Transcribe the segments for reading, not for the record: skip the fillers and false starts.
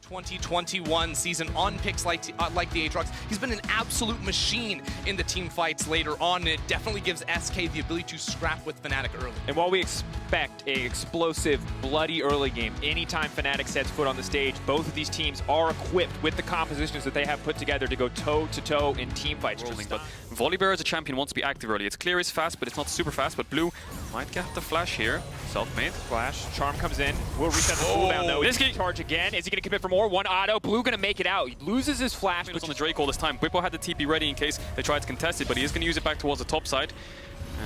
2021 season on picks like the Aatrox. He's been an absolute machine in the team fights later on, and it definitely gives SK the ability to scrap with Fnatic early. And while we expect a explosive, bloody early game, anytime Fnatic sets foot on the stage, both of these teams are equipped with the compositions that they have put together to go toe-to-toe in team fights. But Volibear as a champion wants to be active early. It's clear he's fast, but it's not super fast. But Blue might get the flash here. Selfmade. Flash. Charm comes in. Will reset the cooldown though. Nisqy charge again. Is he going to commit for more? One auto. Blue going to make it out. He loses his flash. But on the Drake all this time. Bwipo had the TP ready in case they tried to contest it, but he is going to use it back towards the top side.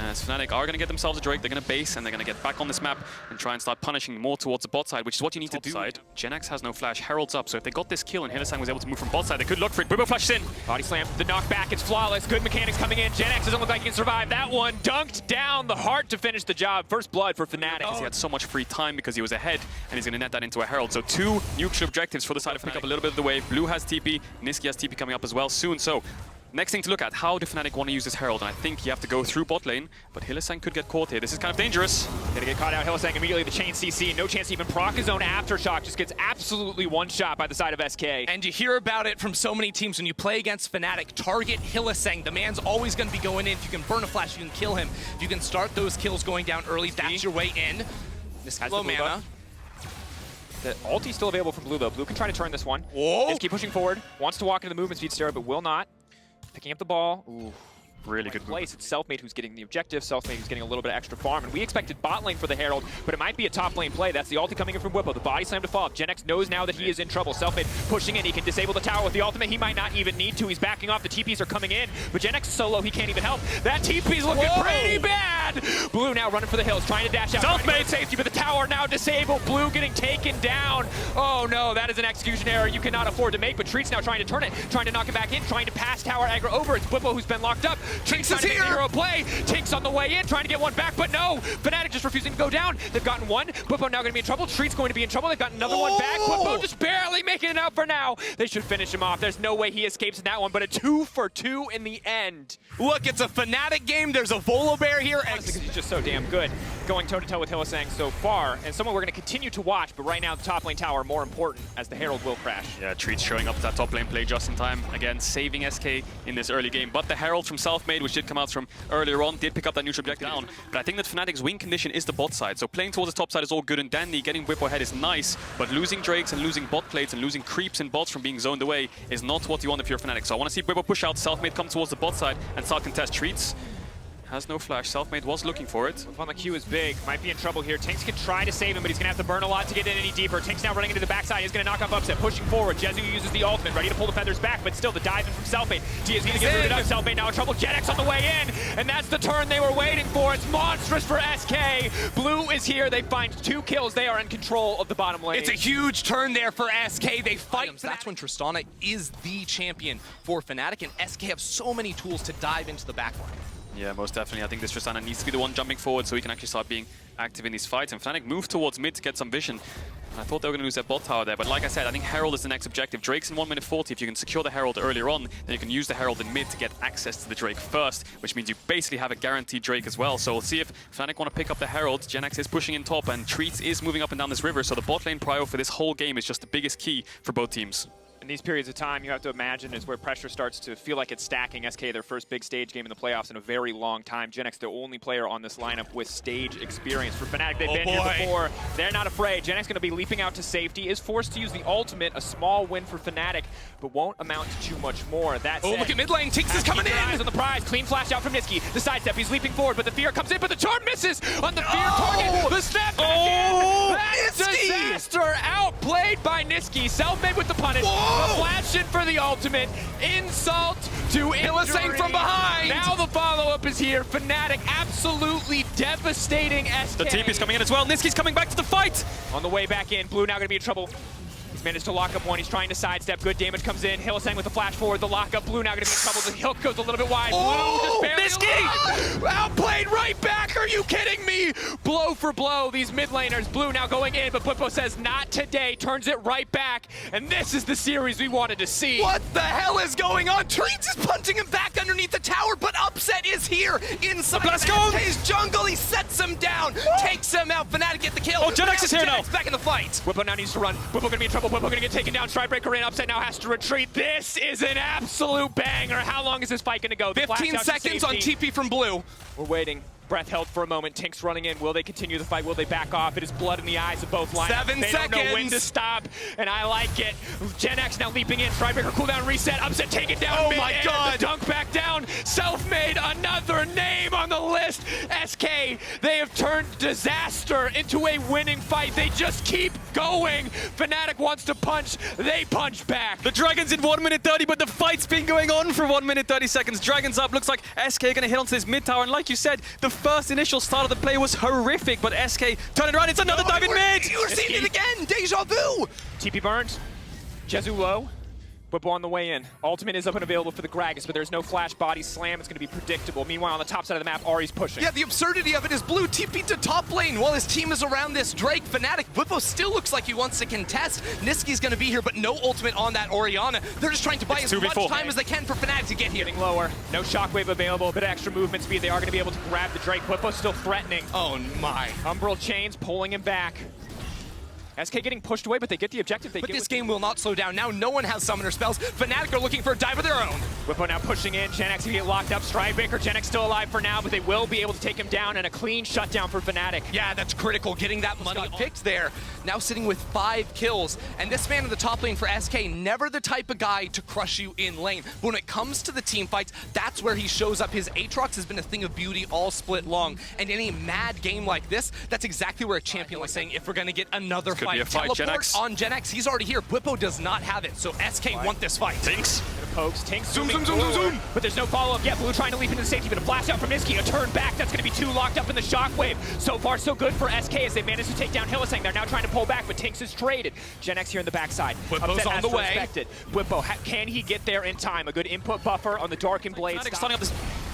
As Fnatic are going to get themselves a Drake, they're going to base and they're going to get back on this map and try and start punishing more towards the bot side, which is what you need to do. Jenax has no flash, Herald's up, so if they got this kill and Hylissang was able to move from bot side, they could look for it. Bwipo flashes in. Body slam, the knockback, it's flawless. Good mechanics coming in. Jenax doesn't look like he can survive that one. Dunked down the heart to finish the job. First blood for Fnatic. He had so much free time because he was ahead, and he's going to net that into a Herald. So two neutral objectives for the side of pick up a little bit of the wave. Blue has TP, Nisqy has TP coming up as well soon. So next thing to look at, how do Fnatic want to use this Herald? And I think you have to go through bot lane, but Hylissang could get caught here. This is kind of dangerous. Gonna get caught out. Hylissang immediately the chain CC. No chance to even proc his own aftershock. Just gets absolutely one-shot by the side of SK. And you hear about it from so many teams when you play against Fnatic. Target Hylissang. The man's always going to be going in. If you can burn a flash, you can kill him. If you can start those kills going down early, that's your way in. Nisqy low mana. The ulti's still available from Blue though. Blue can try to turn this one. Whoa! Nisqy pushing forward. Wants to walk into the movement speed steroid, but will not. Picking up the ball. Ooh. Really good place. It's Selfmade who's getting the objective. Selfmade who's getting a little bit of extra farm. And we expected bot lane for the Herald, but it might be a top lane play. That's the ulti coming in from Bwipo. The body slam to fall. Jenax knows now that he is in trouble. Selfmade pushing in. He can disable the tower with the ultimate. He might not even need to. He's backing off. The TPs are coming in, but Jenax is so low he can't even help. That TP's looking pretty bad. Blue now running for the hills, trying to dash out. Selfmade safety, but the tower now disabled. Blue getting taken down. Oh no, that is an execution error you cannot afford to make, but Treatz now trying to turn it, trying to knock it back in, trying to pass tower aggro over. It's Bwipo who's been locked up. Tynx is here. Play. Tynx on the way in, trying to get one back, but no. Fnatic just refusing to go down. They've gotten one. Bwipo now going to be in trouble. Treatz going to be in trouble. They've got another one back. Bwipo just barely making it out for now. They should finish him off. There's no way he escapes in that one, but a 2 for 2 in the end. Look, it's a Fnatic game. There's a Volibear here. Because he's just so damn good. Going toe-to-toe with Hylissang so far, and someone we're going to continue to watch, but right now the top lane tower more important as the Herald will crash. Yeah, Treatz showing up to that top lane play just in time. Again, saving SK in this early game. But the Herald from Selfmade, which did come out from earlier on, did pick up that neutral objective down. But I think that Fnatic's win condition is the bot side. So playing towards the top side is all good and dandy. Getting Bwipo ahead is nice, but losing Drakes and losing bot plates and losing creeps and bots from being zoned away is not what you want if you're Fnatic. So I want to see Bwipo push out, Selfmade come towards the bot side and start contest. Treatz has no flash. Selfmade was looking for it. On the Q is big. Might be in trouble here. Tynx can try to save him, but he's going to have to burn a lot to get in any deeper. Tynx now running into the backside. He's going to knock off Upset. Pushing forward. Jezu uses the ultimate. Ready to pull the feathers back, but still the dive in from Selfmade. Dia is going to get rooted up. Selfmade now in trouble. Jenax on the way in, and that's the turn they were waiting for. It's monstrous for SK. Blue is here. They find 2 kills. They are in control of the bottom lane. It's a huge turn there for SK. They fight. That's when Tristana is the champion for Fnatic, and SK have so many tools to dive into the backline. Yeah, most definitely. I think this Tristana needs to be the one jumping forward so he can actually start being active in these fights. And Fnatic moved towards mid to get some vision. And I thought they were going to lose their bot tower there, but like I said, I think Herald is the next objective. Drake's in 1 minute 40. If you can secure the Herald earlier on, then you can use the Herald in mid to get access to the Drake first, which means you basically have a guaranteed Drake as well. So we'll see if Fnatic want to pick up the Herald. Jenax is pushing in top, and Treatz is moving up and down this river. So the bot lane prio for this whole game is just the biggest key for both teams. In these periods of time, you have to imagine is where pressure starts to feel like it's stacking. SK, their first big stage game in the playoffs in a very long time. Jenax, the only player on this lineup with stage experience. For Fnatic, they've been here before. They're not afraid. Jenax going to be leaping out to safety, is forced to use the ultimate, a small win for Fnatic, but won't amount to too much more. That said, look at mid lane. Tynx is coming in. Eyes on the prize. Clean flash out from Nisqy. The sidestep, he's leaping forward, but the fear comes in, but the charm misses on the fear target. The snap back in. That's disaster outplayed by Nisqy. Selfmade with the punish. The flash in for the ultimate. Insult to Hylissang from behind. Now the follow-up is here. Fnatic absolutely devastating SK. The TP is coming in as well. Nisqy's coming back to the fight. On the way back in, Blue now going to be in trouble. He's managed to lock up one. He's trying to sidestep. Good damage comes in. Hylissang with the flash forward. The lockup. Blue now going to be in trouble. The hilt goes a little bit wide. Blue just barely Nisqy! outplayed right back. Are you kidding me? Blow for blow. These mid laners. Blue now going in, but Bwipo says not today. Turns it right back. And this is the series we wanted to see. What the hell is going on? Treatz is punching him back underneath the tower, but Upset is here inside SK's jungle. He sets him down, takes him out. Fnatic get the kill. Oh, Jenax is here now. Back in the fight. Bwipo now needs to run. Bwipo going to be in trouble. Bwipo gonna get taken down. Stridebreaker in, Upset now has to retreat. This is an absolute banger. How long is this fight gonna go? 15 seconds on TP from Blue. We're waiting. Breath held for a moment. Tynx running in. Will they continue the fight? Will they back off? It is blood in the eyes of both lines. 7 seconds. They don't know when to stop, and I like it. Jenax now leaping in. Stridebreaker cooldown reset. Upset taken down. Oh mid my and god! The dunk back down. Selfmade, another name on the list. SK, they have turned disaster into a winning fight. They just keep going. Fnatic wants to punch. They punch back. The Dragon's in 1 minute 30, but the fight's been going on for 1 minute 30 seconds. Dragon's up. Looks like SK gonna hit onto this mid tower, and like you said, the first initial start of the play was horrific, but SK turn it around. It's another dive in mid. You're seeing it again. Deja vu. TP burns. Jezu low. Bwipo on the way in. Ultimate is up and available for the Gragas, but there's no flash body slam. It's going to be predictable. Meanwhile, on the top side of the map, Ahri's pushing. Yeah, the absurdity of it is Blue TP to top lane while his team is around this Drake. Fnatic, Bwipo still looks like he wants to contest. Nisqy's going to be here, but no ultimate on that Orianna. They're just trying to buy as much time as they can for Fnatic to get here. Getting lower. No shockwave available. A bit of extra movement speed. They are going to be able to grab the Drake. Bwipo still threatening. Oh my. Umbral chains pulling him back. SK getting pushed away, but they get the objective. But this game will not slow down. Now no one has summoner spells. Fnatic are looking for a dive of their own. Bwipo now pushing in. Jenax can get locked up. Stridebreaker. Jenax still alive for now, but they will be able to take him down, and a clean shutdown for Fnatic. Yeah, that's critical. Getting that money picked there. Now sitting with 5 kills. And this man in the top lane for SK, never the type of guy to crush you in lane. But when it comes to the team fights, that's where he shows up. His Aatrox has been a thing of beauty all split long. And in a mad game like this, that's exactly where a champion was saying, if we're going to get another fight. Be a fight, Jenax. On Jenax, he's already here. Bwipo does not have it, so SK want this fight. Tynx. Pokes. Tynx zoom, zoom, zoom, zoom, zoom. But there's no follow-up yet. Blue trying to leap into the safety, but a flash out from Nisqy. A turn back. That's going to be 2 locked up in the shockwave. So far, so good for SK as they managed to take down Hylissang. They're now trying to pull back, but Tynx is traded. Jenax here in the backside. Bwipo's on the way. Bwipo, can he get there in time? A good input buffer on the Darkened Blade. Starting up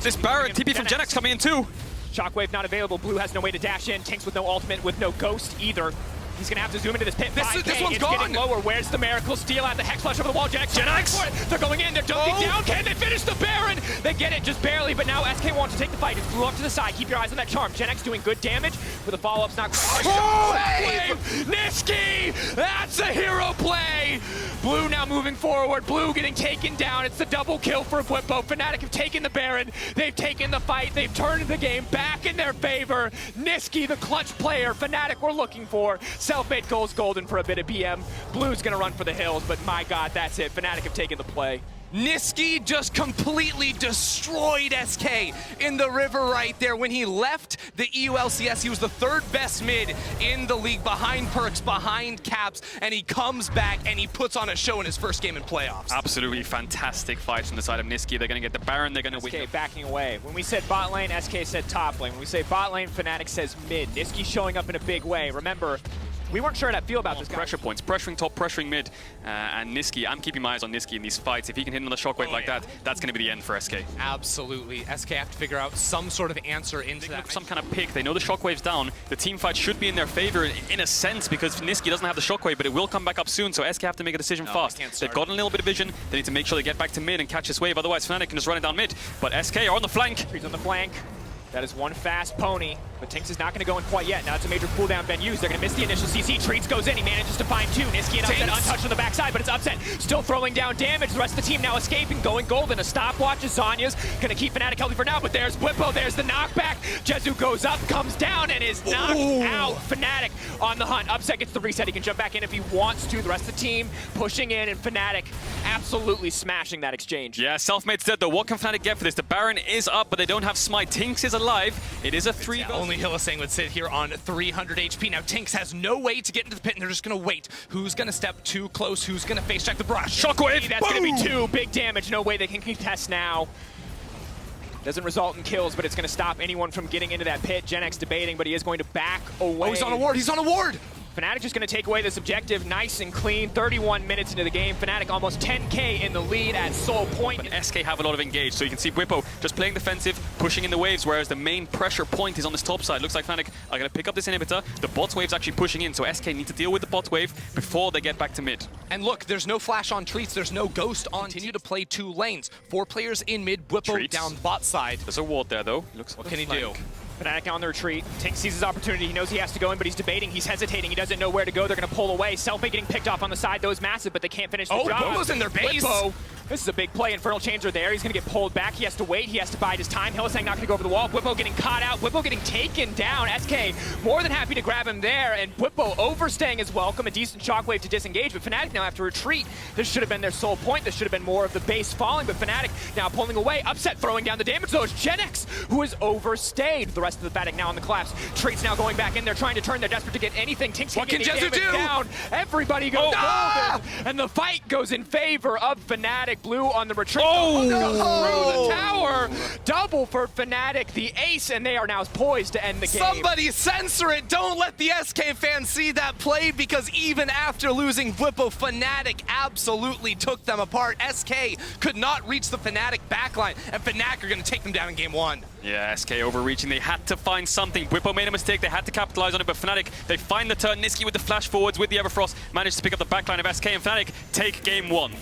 this Baron. TP from Jenax coming in too. Shockwave not available. Blue has no way to dash in. Tynx with no ultimate, with no ghost either. He's going to have to zoom into this pit. This one's gone. Getting lower. Where's the Miracle? Steal out the Hex Flash over the wall. Jenax. They're going in. They're dunking down. Can they finish the Baron? They get it just barely, but now SK wants to take the fight. It's Blue up to the side. Keep your eyes on that charm. Jenax doing good damage, but the follow-up's not... Nisqy! That's a hero play! Blue now moving forward. Blue getting taken down. It's the double kill for Bwipo. Fnatic have taken the Baron. They've taken the fight. They've turned the game back in their favor. Nisqy, the clutch player Fnatic were looking for. Selfmade goes golden for a bit of BM. Blue's gonna run for the hills, but my god, that's it. Fnatic have taken the play. Nisqy just completely destroyed SK in the river right there. When he left the EULCS, he was the 3rd best mid in the league, behind Perks, behind Caps, and he comes back and he puts on a show in his first game in playoffs. Absolutely fantastic fight from the side of Nisqy. They're going to get the Baron, they're going to win. SK backing away. When we said bot lane, SK said top lane. When we say bot lane, Fnatic says mid. Nisqy showing up in a big way. Remember, we weren't sure how to feel about this guy. Pressure points, pressuring top, pressuring mid, and Nisqy, I'm keeping my eyes on Nisqy in these fights. If he can hit another shockwave like that, that's going to be the end for SK. Absolutely. SK have to figure out some sort of answer into that. Some kind of pick. They know the shockwave's down. The team fight should be in their favor in a sense because Nisqy doesn't have the shockwave, but it will come back up soon, so SK have to make a decision fast. They've gotten a little bit of vision. They need to make sure they get back to mid and catch this wave, otherwise Fnatic can just run it down mid. But SK are on the flank. Treatz on the flank. That is one fast pony, but Tynx is not going to go in quite yet. Now it's a major cooldown been used. They're going to miss the initial CC. Treatz goes in. He manages to find 2. Nisqy and Upset untouched on the backside, but it's Upset still throwing down damage. The rest of the team now escaping, going golden. A stopwatch. Zanya's going to keep Fnatic healthy for now, but there's Bwipo. There's the knockback. Jezu goes up, comes down, and is knocked out. Fnatic on the hunt. Upset gets the reset. He can jump back in if he wants to. The rest of the team pushing in, and Fnatic absolutely smashing that exchange. Yeah, Selfmade's dead though. What can Fnatic get for this? The Baron is up, but they don't have Smite. Tynx is alive. It is a 3. Only Hylissang would sit here on 300 HP. Now Tynx has no way to get into the pit, and they're just going to wait. Who's going to step too close? Who's going to face check the brush? Shockwave! That's going to be 2. Big damage. No way they can contest now. Doesn't result in kills, but it's going to stop anyone from getting into that pit. Jenax debating, but he is going to back away. Oh, he's on a ward. He's on a ward. Fnatic just going to take away this objective nice and clean. 31 minutes into the game. Fnatic almost 10k in the lead at Soul Point. But SK have a lot of engage, so you can see Bwipo just playing defensive, pushing in the waves, whereas the main pressure point is on this top side. Looks like Fnatic are going to pick up this inhibitor. The bot wave's actually pushing in, so SK need to deal with the bot wave before they get back to mid. And look, there's no flash on Treatz, there's no ghost on. Continue to play 2 lanes. 4 players in mid, Bwipo Treatz down bot side. There's a ward there though. What can he do? Fnatic on the retreat. Tynx sees his opportunity. He knows he has to go in, but he's debating. He's hesitating. He doesn't know where to go. They're going to pull away. Selfmade getting picked off on the side. Those massive, but they can't finish the job. Bwipo's in their base. Bwipo. This is a big play. Infernal Chains are there. He's going to get pulled back. He has to wait. He has to bide his time. Hylissang not going to go over the wall. Bwipo getting caught out. Bwipo getting taken down. SK more than happy to grab him there, and Bwipo overstaying his welcome. A decent shockwave to disengage, but Fnatic now have to retreat. This should have been their sole point. This should have been more of the base falling, but Fnatic now pulling away. Upset throwing down the damage, though. It's Jenax who has overstayed. The rest of the Fnatic now on the collapse. Treatz now going back in there, trying to turn. They're desperate to get anything. Tynx what can Jezu do? Down. Everybody goes golden, and the fight goes in favor of Fnatic. Blue on the retreat. Oh, through the tower. Double for Fnatic, the ace, and they are now poised to end the game. Somebody censor it. Don't let the SK fans see that play, because even after losing Bwipo, Fnatic absolutely took them apart. SK could not reach the Fnatic backline, and Fnatic are going to take them down in game 1. Yeah, SK overreaching. They had to find something. Bwipo made a mistake. They had to capitalize on it, but Fnatic, they find the turn. Nisqy with the flash forwards with the Everfrost managed to pick up the backline of SK, and Fnatic take game 1.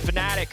Fnatic,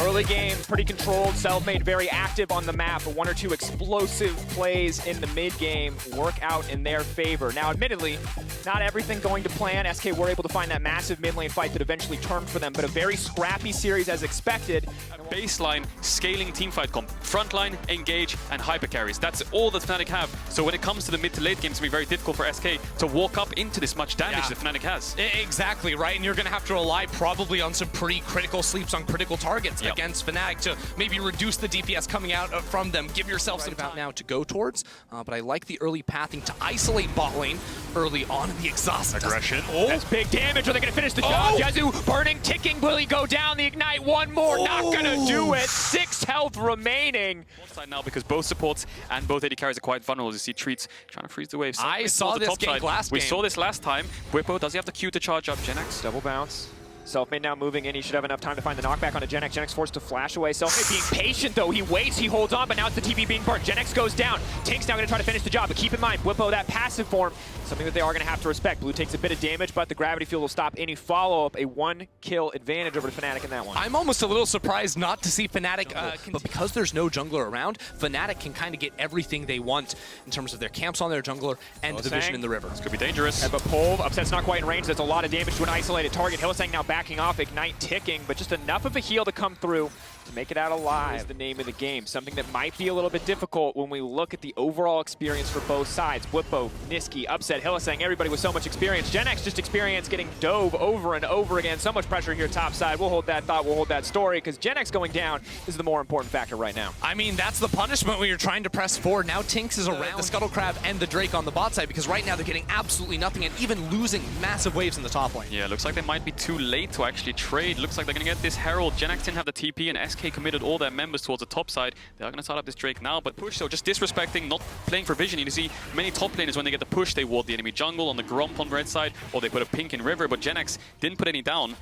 early game, pretty controlled. Selfmade very active on the map, but 1 or 2 explosive plays in the mid game work out in their favor. Now, admittedly, not everything going to plan. SK were able to find that massive mid lane fight that eventually turned for them, but a very scrappy series as expected. A baseline scaling teamfight comp. Frontline, engage, and hyper carries. That's all that Fnatic have. So when it comes to the mid to late game, it's going to be very difficult for SK to walk up into this much damage that Fnatic has. Exactly, right? And you're going to have to rely probably on some pretty critical sleeps on critical targets against Fnatic to maybe reduce the DPS coming out from them. Give yourself some time now to go towards. But I like the early pathing to isolate bot lane early on in the exhaust. Aggression. That's big damage. Are they going to finish the job? Jezu burning, ticking. Will he go down? The ignite, one more. Not going to do it. 6 health remaining. Side now, because both supports and both AD carries are quite vulnerable. You see Treatz trying to freeze the wave. I saw this game last game. We saw this last time. Bwipo, does he have the Q to charge up Jenax? Double bounce. Selfmade now moving in. He should have enough time to find the knockback onto Jenax. Jenax forced to flash away. Selfmade being patient, though. He waits, he holds on, but now it's the TP being burnt. Jenax goes down. Tynx now going to try to finish the job, but keep in mind, Bwipo, that passive form, something that they are going to have to respect. Blue takes a bit of damage, but the gravity field will stop any follow-up. A 1-kill advantage over to Fnatic in that one. I'm almost a little surprised not to see Fnatic, but because there's no jungler around, Fnatic can kind of get everything they want in terms of their camps on their jungler and the vision in the river. This could be dangerous. But Pole, Upset's not quite in range. That's a lot of damage to an isolated target. Hylissang now backing off, Ignite ticking, but just enough of a heal to come through to make it out alive is the name of the game. Something that might be a little bit difficult when we look at the overall experience for both sides. Bwipo, Nisqy, Upset, Hylissang, everybody with so much experience. Jenax just experience getting dove over and over again. So much pressure here top side. We'll hold that thought, we'll hold that story, because Jenax going down is the more important factor right now. I mean, that's the punishment when you're trying to press forward. Now Tynx is around the Scuttle Crab and the Drake on the bot side, because right now they're getting absolutely nothing and even losing massive waves in the top lane. Yeah, looks like they might be too late to actually trade. Looks like they're going to get this Herald. Jenax didn't have the TP, and SK committed all their members towards the top side. They are going to start up this Drake now, but push, so just disrespecting, not playing for vision. You see many top laners, when they get the push, they ward the enemy jungle on the Gromp on red side, or they put a pink in river, but Jenax didn't put any down,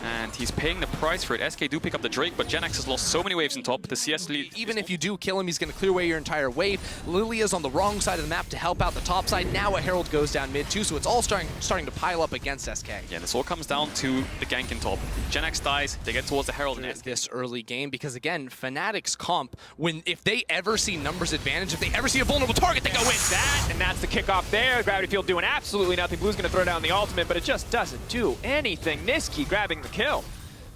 and he's paying the price for it. SK do pick up the Drake, but Jenax has lost so many waves in top. The CS lead... Even if you do kill him, he's going to clear away your entire wave. Lilia's on the wrong side of the map to help out the top side. Now a Herald goes down mid too, so it's all starting to pile up against SK. Yeah, this all comes down to the gank in top. Jenax dies, they get towards the Herald in this early game, because again, Fnatic's comp, if they ever see numbers advantage, if they ever see a vulnerable target, they go in. That, and that's the kickoff there. Gravity Field doing absolutely nothing. Blue's going to throw down the ultimate, but it just doesn't do anything. Nisqy grabbing the kill.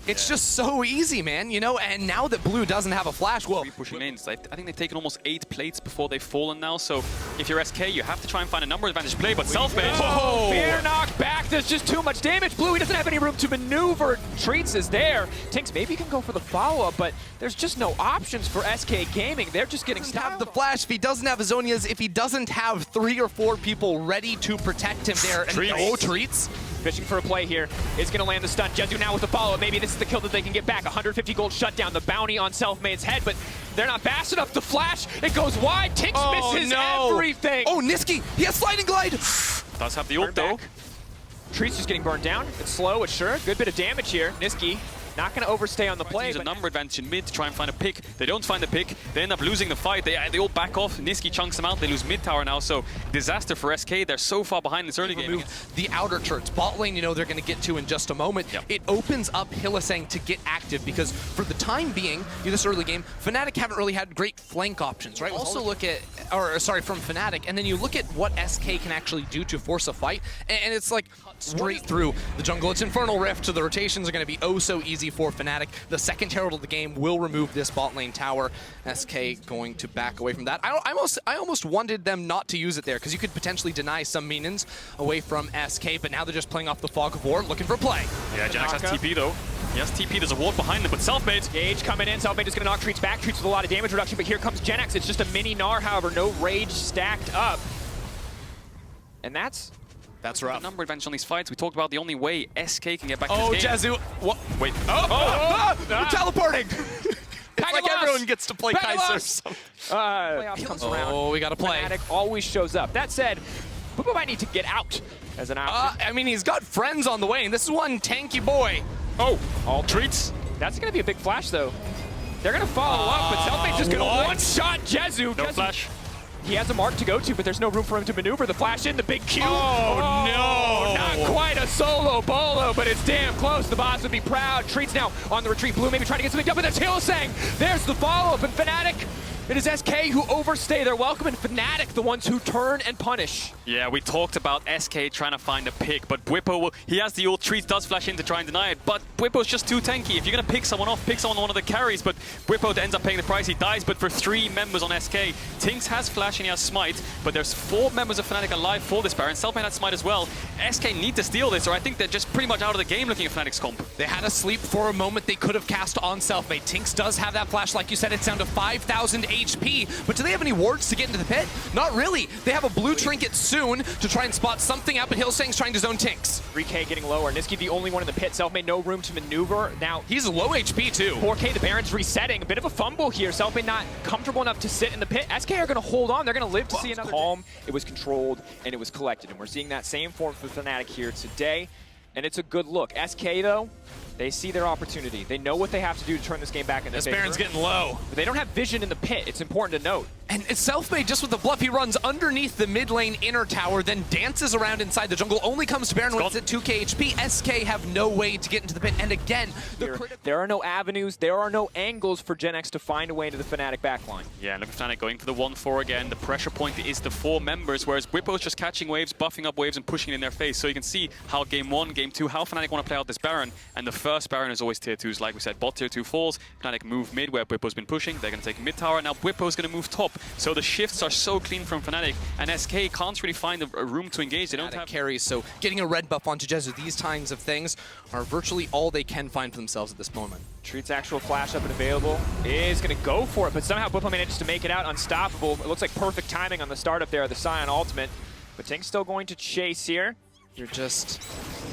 It's just so easy, man, you know, and now that Blue doesn't have a flash, well... Pushing lanes. I think they've taken almost 8 plates before they've fallen now, so if you're SK, you have to try and find a number advantage play, but Selfmade... Oh, fear knock back, there's just too much damage. Blue, he doesn't have any room to maneuver. Treatz is there. Tynx maybe can go for the follow-up, but there's just no options for SK Gaming. They're just getting stopped. Have the flash, if he doesn't have Azonias, if he doesn't have 3 or 4 people ready to protect him there. Treatz. Treatz. Fishing for a play here. Is going to land the stun. Jezu now with the follow-up. Maybe this is the kill that they can get back. 150 gold shutdown. The bounty on Selfmade's head, but they're not fast enough. The flash, it goes wide. Tynx misses everything. Oh, Nisqy, he has sliding glide. Does have the ult though. Treatz just getting burned down. It's slow, it's sure. Good bit of damage here. Nisqy Not going to overstay on the play. Use a number advantage in mid to try and find a pick. They don't find the pick. They end up losing the fight. They all back off. Nisqy chunks them out. They lose mid tower now. So disaster for SK. They're so far behind this early game. The outer turrets. Bot lane, you know, they're going to get to in just a moment. Yep. It opens up Hylissang to get active because for the time being, in this early game, Fnatic haven't really had great flank options, right? Also look at, from Fnatic, and then you look at what SK can actually do to force a fight, and it's like straight through the jungle. It's Infernal Rift, so the rotations are going to be oh so easy for Fnatic. The second herald of the game will remove this bot lane tower. SK going to back away from that. I almost wanted them not to use it there because you could potentially deny some minions away from SK, but now they're just playing off the fog of war, looking for play. Yeah, Jenax has TP though. He has TP, there's a ward behind him, but Selfmade. Gage coming in, Selfmade is going to knock Treatz back. Treatz with a lot of damage reduction, but here comes Jenax. It's just a mini Gnar, however, no rage stacked up. And that's rough. The number advantage on these fights. We talked about the only way SK can get back to Oh, this game. Jezu. What? Wait. We're teleporting. It's like everyone gets to play Kaiser. playoff comes around. Oh, we got to play. Fnatic always shows up. That said, Bwipo might need to get out as an option. I mean, he's got friends on the way, and this is one tanky boy. Oh, all Treatz. That's going to be a big flash, though. They're going to follow up, but Selfmade's just going to one-shot Jezu. No flash. He has a mark to go to, but there's no room for him to maneuver. The flash in, the big Q. Oh, no. Not quite a solo bolo, but it's damn close. The boss would be proud. Treatz now on the retreat. Blue maybe trying to get something done, but that's Hylissang. There's the follow-up, and Fnatic. It is SK who overstay their welcome, and Fnatic the ones who turn and punish. Yeah, we talked about SK trying to find a pick, but Bwipo, he has the ult. Treatz does flash in to try and deny it, but Bwipo's just too tanky. If you're going to pick someone off, pick someone on one of the carries, but Bwipo ends up paying the price. He dies, but for 3 members on SK. Tynx has flash and he has smite, but there's 4 members of Fnatic alive for this Baron. Selfmade has smite as well. SK need to steal this, or I think they're just pretty much out of the game looking at Fnatic's comp. They had a sleep for a moment they could have cast on Selfmade. Tynx does have that flash, like you said, it's down to 5,000 HP, but do they have any wards to get into the pit? Not really. They have a blue trinket soon to try and spot something up, and Hylissang's trying to zone Tynx. 3K getting lower. Nisqy the only one in the pit. Selfmade no room to maneuver. Now he's low HP too. 4K, the Baron's resetting. A bit of a fumble here. Selfmade not comfortable enough to sit in the pit. SK are going to hold on. They're going to live to see another calm. It was controlled and it was collected, and we're seeing that same form for Fnatic here today, and it's a good look. SK though, they see their opportunity. They know what they have to do to turn this game back in their favor. This Baron's getting low. But they don't have vision in the pit. It's important to note. And it's Selfmade just with the bluff. He runs underneath the mid lane inner tower, then dances around inside the jungle, only comes to Baron when it's at 2k HP. SK have no way to get into the pit. And again, there are no avenues, there are no angles for Jenax to find a way into the Fnatic backline. Yeah, look at Fnatic going for the 1-4 again. The pressure point is the 4 members, whereas Bwipo's just catching waves, buffing up waves, and pushing it in their face. So you can see how game 1, game 2, how Fnatic want to play out this Baron. And the first Baron is always tier 2s. Like we said, bot tier 2 falls. Fnatic move mid where Bwipo's been pushing. They're going to take mid tower. Now Bwipo's going to move top. So the shifts are so clean from Fnatic, and SK can't really find a room to engage. They don't have carries, so getting a red buff onto Jezu, these kinds of things are virtually all they can find for themselves at this moment. Treat's actual flash up and available is going to go for it, but somehow Bwipo manages to make it out unstoppable. It looks like perfect timing on the startup there of the Scion ultimate, but Tynx still going to chase here. You're just...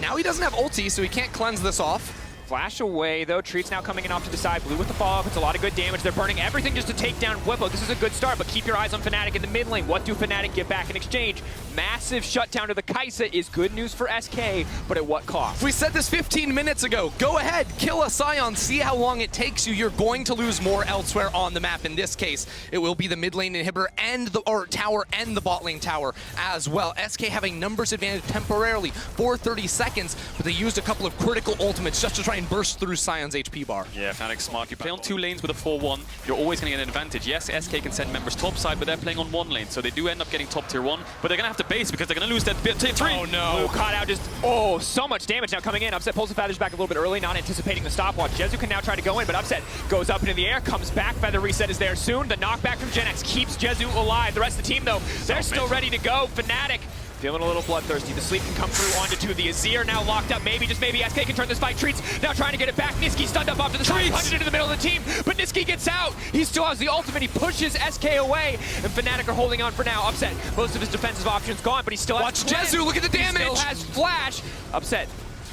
Now he doesn't have ulti, so he can't cleanse this off. Flash away, though. Treatz now coming in off to the side. Blue with the follow-up. It's a lot of good damage. They're burning everything just to take down Bwipo. This is a good start, but keep your eyes on Fnatic in the mid lane. What do Fnatic get back in exchange? Massive shutdown to the Kai'Sa is good news for SK, but at what cost? We said this 15 minutes ago. Go ahead, kill a Scion, see how long it takes you. You're going to lose more elsewhere on the map. In this case, it will be the mid lane inhibitor and the tower and the bot lane tower as well. SK have a numbers advantage temporarily for 30 seconds, but they used a couple of critical ultimates just to try and burst through Scion's HP bar. Yeah, Fnatic's smart. You play on 2 lanes with a 4-1, you're always going to get an advantage. Yes, SK can send members top side, but they're playing on 1 lane, so they do end up getting top tier 1, but they're going to have to base because they're going to lose that tier 3. Oh no. Blue caught out just, oh, so much damage now coming in. Upset pulls the feathers back a little bit early, not anticipating the stopwatch. Jezu can now try to go in, but Upset goes up into the air, comes back. Feather reset is there soon. The knockback from Jenax keeps Jezu alive. The rest of the team, though, they're still ready to go. Fnatic feeling a little bloodthirsty. The sleep can come through onto 2. The Azir now locked up. Maybe, just maybe, SK can turn this fight. Treatz now trying to get it back. Nisqy stunned up off to the side, punted into the middle of the team, but Nisqy gets out. He still has the ultimate. He pushes SK away, and Fnatic are holding on for now. Upset, most of his defensive options gone, but he still has Watch Jezu, look at the damage. He still has flash. Upset,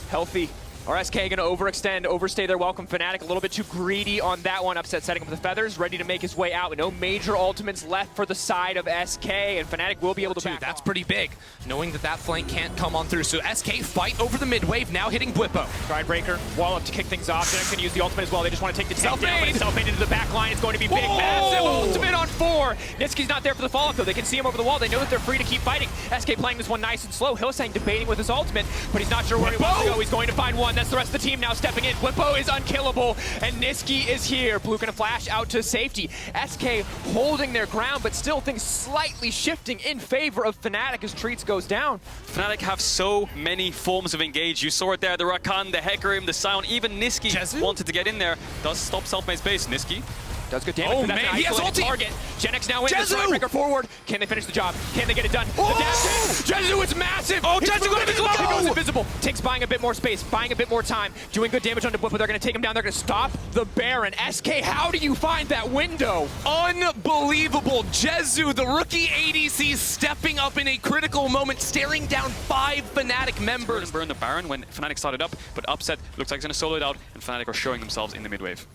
healthy, Or SK going to overextend, overstay their welcome. Fnatic a little bit too greedy on that one. Upset setting up the feathers, ready to make his way out. No major ultimates left for the side of SK, and Fnatic will be able to back That's off. pretty big, knowing that that flank can't come on through. So SK fight over the mid wave, now hitting Bwipo. Stridebreaker, wall up to kick things off. Jenax can use the ultimate as well. They just want to take the tank down, but Selfmade! it's Selfmade into the back line. It's going to be big, massive ultimate on 4. Nisqy's not there for the follow-up, though. They can see him over the wall. They know that they're free to keep fighting. SK playing this one nice and slow. Hylissang debating with his ultimate, but he's not sure where he wants to go. He's going to find one. That's the rest of the team now stepping in. Bwipo is unkillable, and Nisqy is here. Blue gonna flash out to safety. SK holding their ground, but still things slightly shifting in favor of Fnatic as Treatz goes down. Fnatic have so many forms of engage. You saw it there, the Rakan, the Hecarim, the Sion, even Nisqy Jezu? wanted to get in there. Does stop Selfmade's base. Nisqy Does good damage, but that's man, an he has isolated ulti. target. Jenax now in, the Jezu! Stridebreaker forward. Can they finish the job? Can they get it done? The dash in. Jezu is massive! Oh, He's Jezu moving going to be invisible. He low! goes invisible. Tynx buying a bit more space, buying a bit more time, doing good damage onto Bwipo. They're going to take him down. They're going to stop the Baron. SK, how do you find that window? Unbelievable. Jezu, the rookie ADC, stepping up in a critical moment, staring down 5 Fnatic members. burn the Baron when Fnatic started up, but Upset looks like he's going to solo it out, and Fnatic are showing themselves in the mid wave.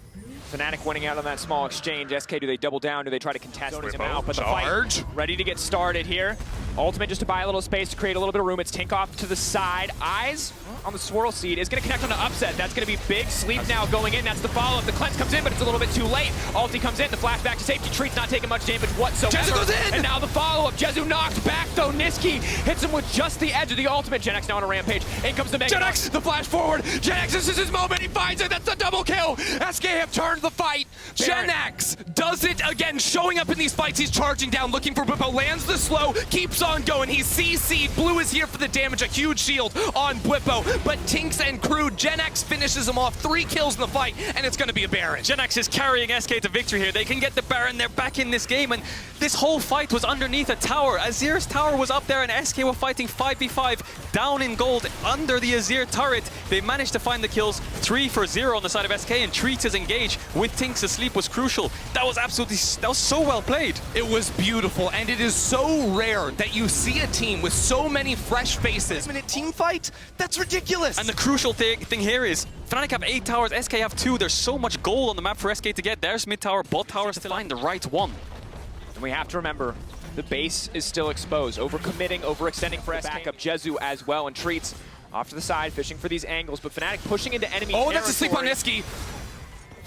Fnatic winning out on that small exchange. SK, do they double down? Do they try to contest him Bwipo, out? But the charge. fight ready to get started here. Ultimate just to buy a little space to create a little bit of room. It's Tink off to the side. Eyes on the Swirl Seed is going to connect on the Upset. That's going to be big. Sleep now going in. That's the follow-up. The cleanse comes in, but it's a little bit too late. Ulti comes in. The flashback to safety. Treatz not taking much damage whatsoever. Jezu goes in! And now the follow-up. Jezu knocked back, though. Nisqy hits him with just the edge of the ultimate. Jenax now on a rampage. In comes the Mega. Jenax! The flash forward. Jenax, this is his moment. He finds it. That's the double kill. SK have turned the fight. Baron. Jenax does it again, showing up in these fights. He's charging down, looking for Bwipo, lands the slow, keeps on going. He's CC'd. Blue is here for the damage, a huge shield on Bwipo, but Tynx and crew, Jenax finishes him off. 3 kills in the fight, and it's going to be a Baron. Jenax is carrying SK to victory here. They can get the Baron. They're back in this game, and this whole fight was underneath a tower. Azir's tower was up there, and SK were fighting 5v5 down in gold under the Azir turret. They managed to find the kills. 3 for 0 on the side of SK, and Treatz' engage with Tynx asleep was crucial. That was so well played. It was beautiful, and it is so rare that you see a team with so many fresh faces. In a team fight, that's ridiculous. And the crucial thing here is Fnatic have 8 towers, SK have 2. There's so much gold on the map for SK to get. There's mid tower, bot tower, still find the right one. And we have to remember, the base is still exposed. Overcommitting, overextending for SK. Backup Jezu as well, and Treatz off to the side, fishing for these angles, but Fnatic pushing into enemy territory. that's a sleep on Nisqy.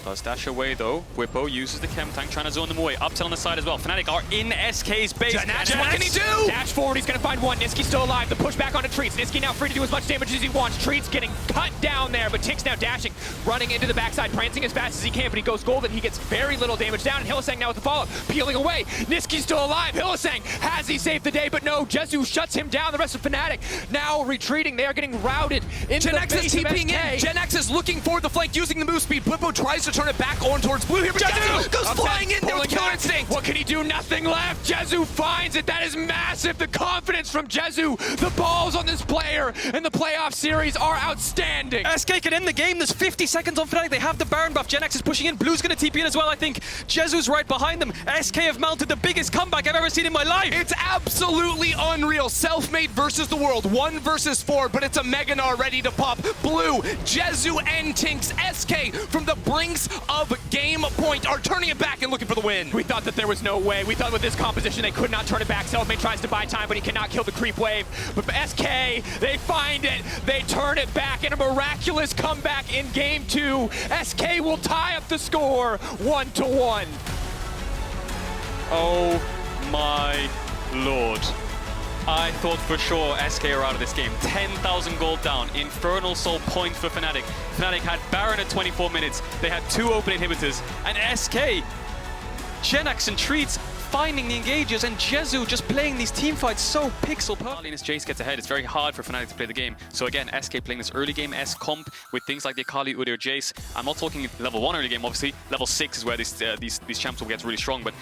Does dash away though. Bwipo uses the chem tank, trying to zone them away. Upset on the side as well. Fnatic are in SK's base. Jenax, what can he do? Dash forward, he's gonna find one. Nisqy still alive. The push back onto Treatz. Nisqy now free to do as much damage as he wants. Treatz getting cut down there, but Tynx now dashing, running into the backside, prancing as fast as he can, but he goes golden. He gets very little damage down, and Hylissang now with the follow-up, peeling away. Nisqy's still alive. Hylissang, has he saved the day? But no, Jezu shuts him down. The rest of Fnatic now retreating. They are getting routed into Jenax the is base of TPing in. SK. Jenax is looking for the flank using the move speed. Bwipo tries to turn it back on towards Blue here, but Jezu goes Upset, flying in there with pulling Killer back. Instinct. What can he do? Nothing left. Jezu finds it. That is massive. The confidence from Jezu. The balls on this player in the playoff series are outstanding. SK can end the game. There's 50 seconds on Fnatic. They have the Baron buff. Jenax is pushing in. Blue's going to TP in as well, I think. Jezu's right behind them. SK have mounted the biggest comeback I've ever seen in my life. It's absolutely unreal. Selfmade versus the world. 1 versus 4, but it's a Meganar ready to pop. Blue, Jezu, and Tynx. SK from the brinks of game point are turning it back and looking for the win. We thought that there was no way. We thought with this composition they could not turn it back. Selfmade tries to buy time, but he cannot kill the creep wave. But SK, they find it. They turn it back in a miraculous comeback in game 2. SK will tie up the score 1-1. Oh my lord. I thought for sure SK are out of this game. 10,000 gold down. Infernal Soul point for Fnatic. Fnatic had Baron at 24 minutes. They had 2 open inhibitors. And SK, Jenax and Treatz finding the engages, and Jezu just playing these team fights so pixel perfect. As Jace gets ahead, it's very hard for Fnatic to play the game. So again, SK playing this early game S comp with things like the Akali, Udyr, or Jace. I'm not talking level 1 early game, obviously. Level 6 is where these champs will get really strong. But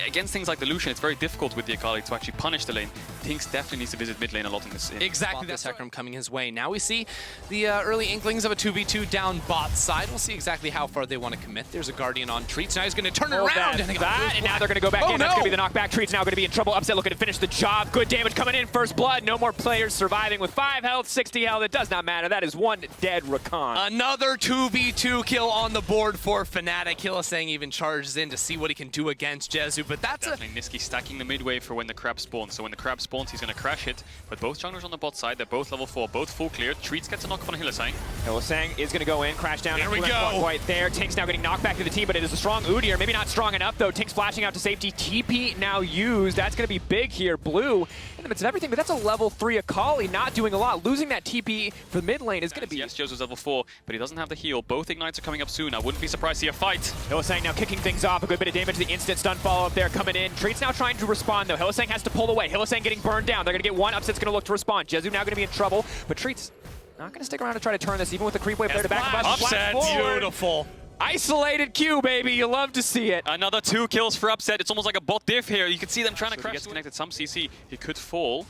against things like the Lucian, it's very difficult with the Akali to actually punish the lane. Tynx definitely needs to visit mid lane a lot in this. Exactly, that's Hecarim coming his way. Now we see the early inklings of a 2v2 down bot side. We'll see exactly how far they want to commit. There's a Guardian on Treatz. Now he's going to turn it around. And now they're going to go back in. No. That's going to be the knockback. Treatz now going to be in trouble. Upset looking to finish the job. Good damage coming in. First blood. No more players surviving with 5 health, 60 health. It does not matter. That is one dead Rakan. Another 2v2 kill on the board for Fnatic. Hylissang even charges in to see what he can do against Jezu, but that's definitely Nisqy stacking the mid wave for when the crab spawns. So when the crab spawns, he's going to crash it. But both junglers on the bot side, they're both level 4, both full clear. Treatz gets a knock on Hylissang. Hylissang is going to go in, crash down. There we go. Right there. Tynx now getting knocked back to the team, but it is a strong Udyr. Maybe not strong enough, though. Tynx flashing out to safety. TP now used. That's going to be big here. Blue in the midst of everything, but that's a level 3 Akali, not doing a lot. Losing that TP for the mid lane is going to be... Yes, Jezu's level 4, but he doesn't have the heal. Both ignites are coming up soon. I wouldn't be surprised to see a fight. Hylissang now kicking things off. A good bit of damage. The instant stun follow-up there coming in. Treatz now trying to respond, though. Hylissang has to pull away. Hylissang getting burned down. They're going to get one. Upset's going to look to respond. Jezu now going to be in trouble, but Treatz not going to stick around to try to turn this, even with the creep wave there to back him up. Upset, beautiful. Isolated Q, baby. You love to see it. Another 2 kills for Upset. It's almost like a bot diff here. You can see them trying to crash. He gets connected. Some CC. He could fall.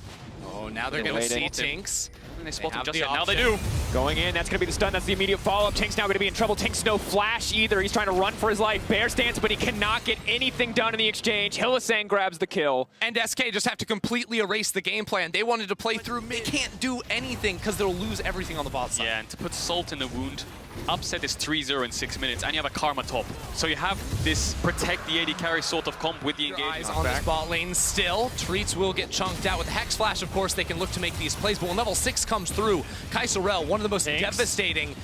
Oh, now they're going to see Tynx. And they spot him just the yet. Now they do. Going in, that's going to be the stun. That's the immediate follow-up. Tynx now going to be in trouble. Tynx no flash either. He's trying to run for his life. Bear stance, but he cannot get anything done in the exchange. Hylissang grabs the kill. And SK just have to completely erase the game plan. They wanted to play through. They can't do anything because they'll lose everything on the bot side. Yeah, and to put salt in the wound, Upset is 3-0 in 6 minutes, and you have a Karma top. So you have this protect the AD carry sort of comp with the engagement. Eyes on this bot lane still. Treatz will get chunked out. With the Hex Flash, of course, they can look to make these plays. But when level 6 comes through, Caedrel, one of the most devastating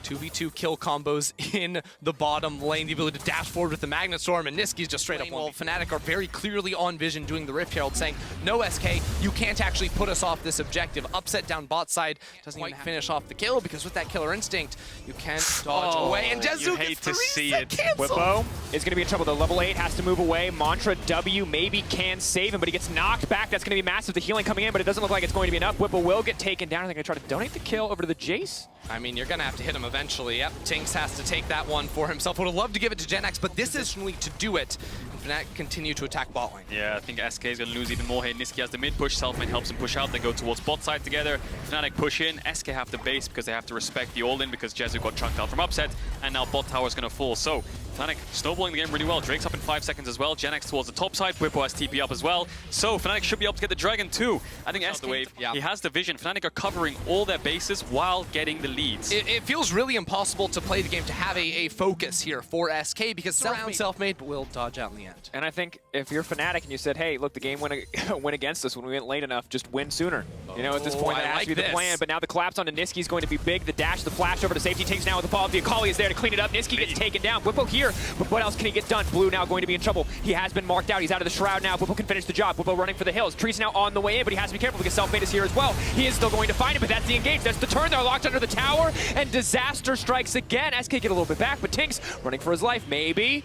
2v2 kill combos in the bottom lane. The ability to dash forward with the Magnet Storm, and Nisqy's just straight up. Well, Fnatic are very clearly on vision doing the Rift Herald, saying, no, SK, you can't actually put us off this objective. Upset down bot side doesn't quite finish off the kill, because with that killer instinct, you can't dodge away. And Jezu gets the reset cancel. Bwipo is going to be in trouble. The level 8 has to move away. Mantra W maybe can save him, but he gets knocked back. That's going to be massive. The healing coming in, but it doesn't look like it's going to be enough. Bwipo will get taken down. They're going to try to donate the kill over to the Jace. I mean, you're going to have to hit him eventually. Yep, Tynx has to take that one for himself. Would have loved to give it to Jenax, but this is to do it. And Fnatic continue to attack bot lane. Yeah, I think SK is going to lose even more here. Nisqy has the mid push. Selfmade helps him push out. They go towards bot side together. Fnatic push in. SK have the base because they have to respect the all-in because Jezu got chunked out from Upset. And now bot tower is going to fall. So Fnatic snowballing the game really well. Drake's up in 5 seconds as well. Jenax towards the top side. Bwipo has TP up as well. So Fnatic should be able to get the Dragon too. I think SK, the wave. Yeah. He has the vision. Fnatic are covering all their bases while getting the leads. It feels really impossible to play the game, to have a focus here for SK, because Selfmade but will dodge out in the end. And I think if you're Fnatic and you said, hey, look, the game went against us when we went late enough, just win sooner. You know, at this point, that has to be the plan. But now the collapse onto Nisqy is going to be big. The dash, the flash over to safety. Takes now with the follow-up. The Akali is there to clean it up. Nisqy gets taken down. Bwipo here, but what else can he get done? Blue now going to be in trouble. He has been marked out. He's out of the shroud now. Bwipo can finish the job. Bwipo running for the hills. Treatz now on the way in, but he has to be careful because Selfmade is here as well. He is still going to find it, but that's the engage. That's the turn. They're locked under the tower, and disaster strikes again. SK get a little bit back, but Tynx running for his life. Maybe.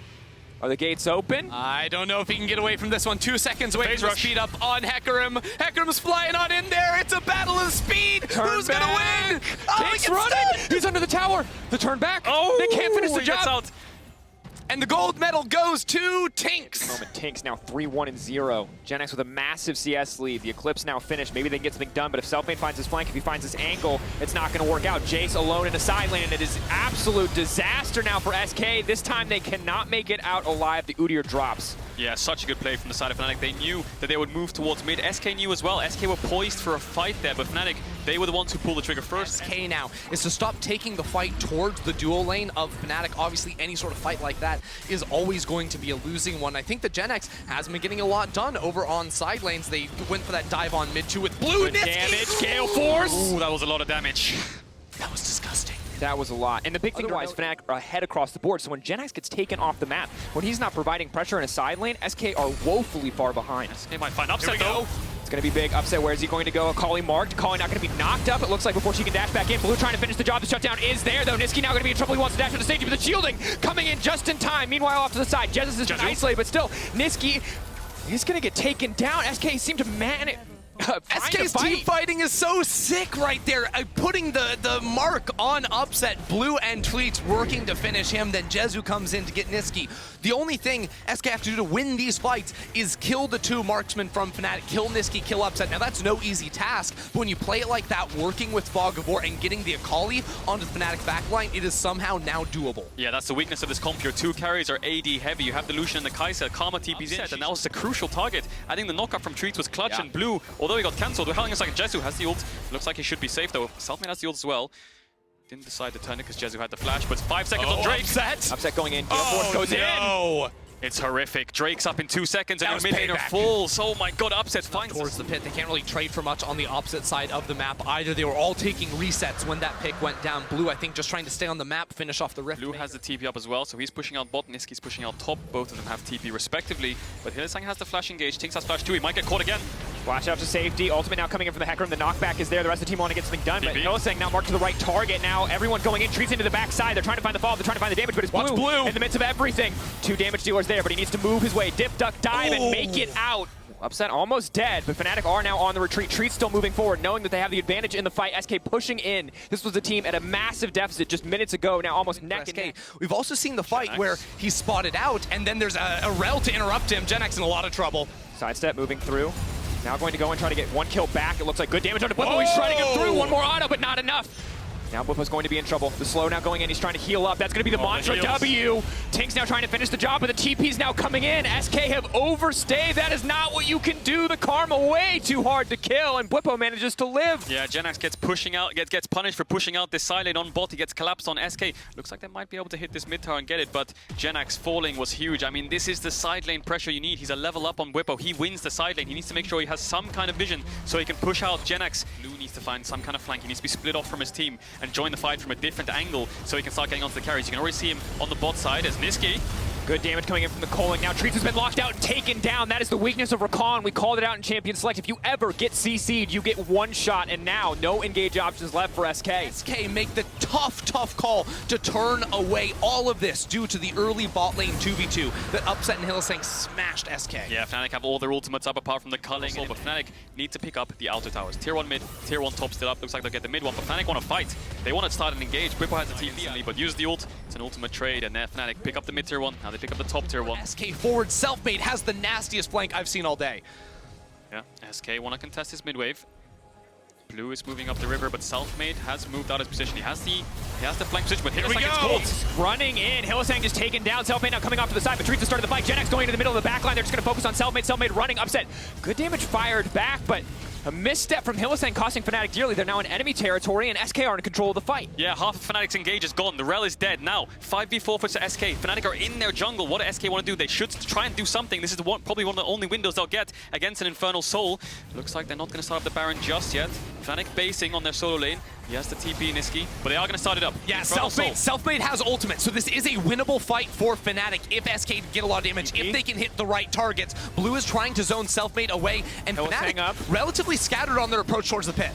Are the gates open? I don't know if he can get away from this one. 2 seconds away from the speed up on Hecarim. Hecarim's flying on in there. It's a battle of speed. Who's going to win? Tynx running. He's under the tower. The turn back. Oh, they can't finish the job. And the gold medal goes to Tynx. Moment, Tynx now 3-1-0. Jenax with a massive CS lead. The Eclipse now finished. Maybe they can get something done, but if Selfmade finds his flank, if he finds his angle, it's not going to work out. Jace alone in a side lane, and it is absolute disaster now for SK. This time they cannot make it out alive. The Udyr drops. Yeah, such a good play from the side of Fnatic. They knew that they would move towards mid. SK knew as well. SK were poised for a fight there, but Fnatic, they were the ones who pulled the trigger first. SK now is to stop taking the fight towards the dual lane of Fnatic. Obviously, any sort of fight like that is always going to be a losing one. I think that Jenax has been getting a lot done over on side lanes. They went for that dive on mid 2 with Blue. Good damage, Gale Force. Ooh, that was a lot of damage. That was disgusting. That was a lot. And the big thing why is Fnatic are ahead across the board. So when Jenax gets taken off the map, when he's not providing pressure in a side lane, SK are woefully far behind. SK might find Upset though. It's going to be big. Upset, where is he going to go? Akali marked. Akali not going to be knocked up, it looks like, before she can dash back in. Blue trying to finish the job. The shutdown is there, though. Nisqy now going to be in trouble. He wants to dash to the safety, but the shielding coming in just in time. Meanwhile, off to the side, Jezu is isolated, but still, Nisqy is going to get taken down. SK seem to SK's team fighting is so sick right there. Putting the mark on Upset. Blue and Treatz working to finish him. Then Jezu comes in to get Nisqy. The only thing SK have to do to win these fights is kill the two marksmen from Fnatic, kill Nisqy, kill Upset. Now that's no easy task, but when you play it like that, working with Fog of War and getting the Akali onto the Fnatic backline, it is somehow now doable. Yeah, that's the weakness of this comp. Your two carries are AD heavy. You have the Lucian and the Kai'Sa. Karma TP's in, and that was the crucial target. I think the knockup from Treatz was clutch, and Blue, although he got cancelled, we're having a second. Jezu has the ult. Looks like he should be safe though. Selfmade has the ult as well. Didn't decide to turn it because Jezu had the flash, but it's 5 seconds on Drake. Upset going in. Goes in. It's horrific. Drake's up in 2 seconds and your mid laner falls. Oh my god, Upset finds towards the pit. They can't really trade for much on the opposite side of the map either. They were all taking resets when that pick went down. Blue, I think, just trying to stay on the map, finish off the Rift. Blue has the TP up as well, so he's pushing out bot. Nisqy's pushing out top. Both of them have TP respectively. But Hylissang has the flash engaged. Tynx has flash too. He might get caught again. Flash out to safety. Ultimate now coming in from the Hecarim. The knockback is there. The rest of the team want to get something done. But Hylissang now marked to the right target. Now everyone going in. Treatz into the backside. They're trying to find the fall. They're trying to find the damage, but it's Blue in the midst of everything. 2 damage dealers there, but he needs to move his way. Dip, duck, dive, and make it out. Upset almost dead, but Fnatic are now on the retreat. Treatz still moving forward, knowing that they have the advantage in the fight. SK pushing in. This was a team at a massive deficit just minutes ago, now almost neck and neck. We've also seen the fight where he's spotted out, and then there's a rel to interrupt him. Jenax in a lot of trouble. Sidestep moving through. Now going to go and try to get 1 kill back. It looks like good damage on Bwipo. He's trying to get through. 1 more auto, but not enough. Now Bwipo's going to be in trouble. The slow now going in. He's trying to heal up. That's going to be the Mantra W. Tynx now trying to finish the job, but the TP's now coming in. SK have overstayed. That is not what you can do. The Karma way too hard to kill, and Bwipo manages to live. Yeah, Jenax gets pushing out, gets punished for pushing out this side lane on bot. He gets collapsed on SK. Looks like they might be able to hit this mid tower and get it, but Jenax falling was huge. I mean, this is the side lane pressure you need. He's a level up on Bwipo. He wins the side lane. He needs to make sure he has some kind of vision so he can push out Jenax. Blue needs to find some kind of flank. He needs to be split off from his team and join the fight from a different angle so he can start getting onto the carries. You can already see him on the bot side as Nisqy. Good damage coming in from the Calling. Now Treatz has been locked out and taken down. That is the weakness of Rakan. We called it out in Champion Select. If you ever get CC'd, you get 1 shot, and now no engage options left for SK. SK make the tough call to turn away all of this due to the early bot lane 2v2 that Upset and Hylissang smashed SK. Yeah, Fnatic have all their ultimates up apart from the culling, but Fnatic need to pick up the outer towers. Tier 1 mid, Tier 1 top still up. Looks like they'll get the mid one, but Fnatic want to fight. They want to start and engage. Bwipo has the TP instantly, but use the ult. It's an ultimate trade, and Fnatic pick up the mid Tier 1. Now they pick up the top Tier 1. SK forward, Selfmade has the nastiest flank I've seen all day. Yeah, SK want to contest his mid wave. Blue is moving up the river, but Selfmade has moved out his position. He has the flank position, but Hylissang gets caught. Running in, Hylissang just taken down. Selfmade now coming off to the side, but Treatz started the fight. Jenax going into the middle of the backline. They're just going to focus on Selfmade. Selfmade running, Upset. Good damage fired back, but a misstep from Hylissang costing Fnatic dearly. They're now in enemy territory, and SK are in control of the fight. Yeah, half of Fnatic's engage is gone. The rel is dead. Now, 5v4 for SK. Fnatic are in their jungle. What do SK want to do? They should try and do something. This is probably one of the only windows they'll get against an Infernal Soul. Looks like they're not going to start up the Baron just yet. Fnatic basing on their solo lane. He has the TP, Nisqy, but they are going to start it up. Yeah, Selfmade has ultimate, so this is a winnable fight for Fnatic if SK get a lot of damage, if they can hit the right targets. Blue is trying to zone Selfmade away, and Fnatic relatively scattered on their approach towards the pit.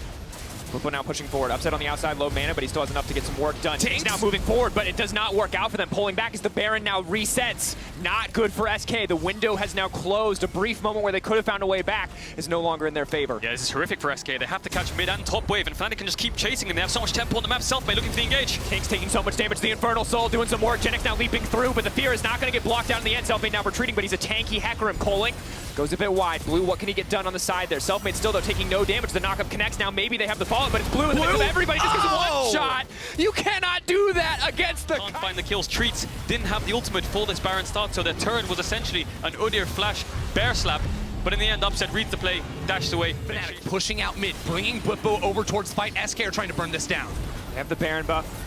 Bwipo now pushing forward. Upset on the outside, low mana, but he still has enough to get some work done. Tynx now moving forward, but it does not work out for them. Pulling back as the Baron now resets. Not good for SK. The window has now closed. A brief moment where they could have found a way back is no longer in their favor. Yeah, this is horrific for SK. They have to catch mid and top wave, and Fnatic can just keep chasing them. They have so much tempo on the map. Selfmade looking for the engage. Tynx taking so much damage. The Infernal Soul doing some work. Jenax now leaping through, but the fear is not going to get blocked out in the end. Selfmade now retreating, but he's a tanky Hecarim. Calling goes a bit wide. Blue, what can he get done on the side there? Selfmade still, though, taking no damage. The knockup connects. Now maybe they have the follow, but it's Blue in the midst of everybody. Just gets 1 shot. You cannot do that against the... Can't find the kills. Treatz didn't have the ultimate for this Baron start, so their turn was essentially an Udyr flash bear slap. But in the end, Upset reads the play, dashes away. Fnatic pushing out mid, bringing Bwipo over towards the fight. SK are trying to burn this down. They have the Baron buff.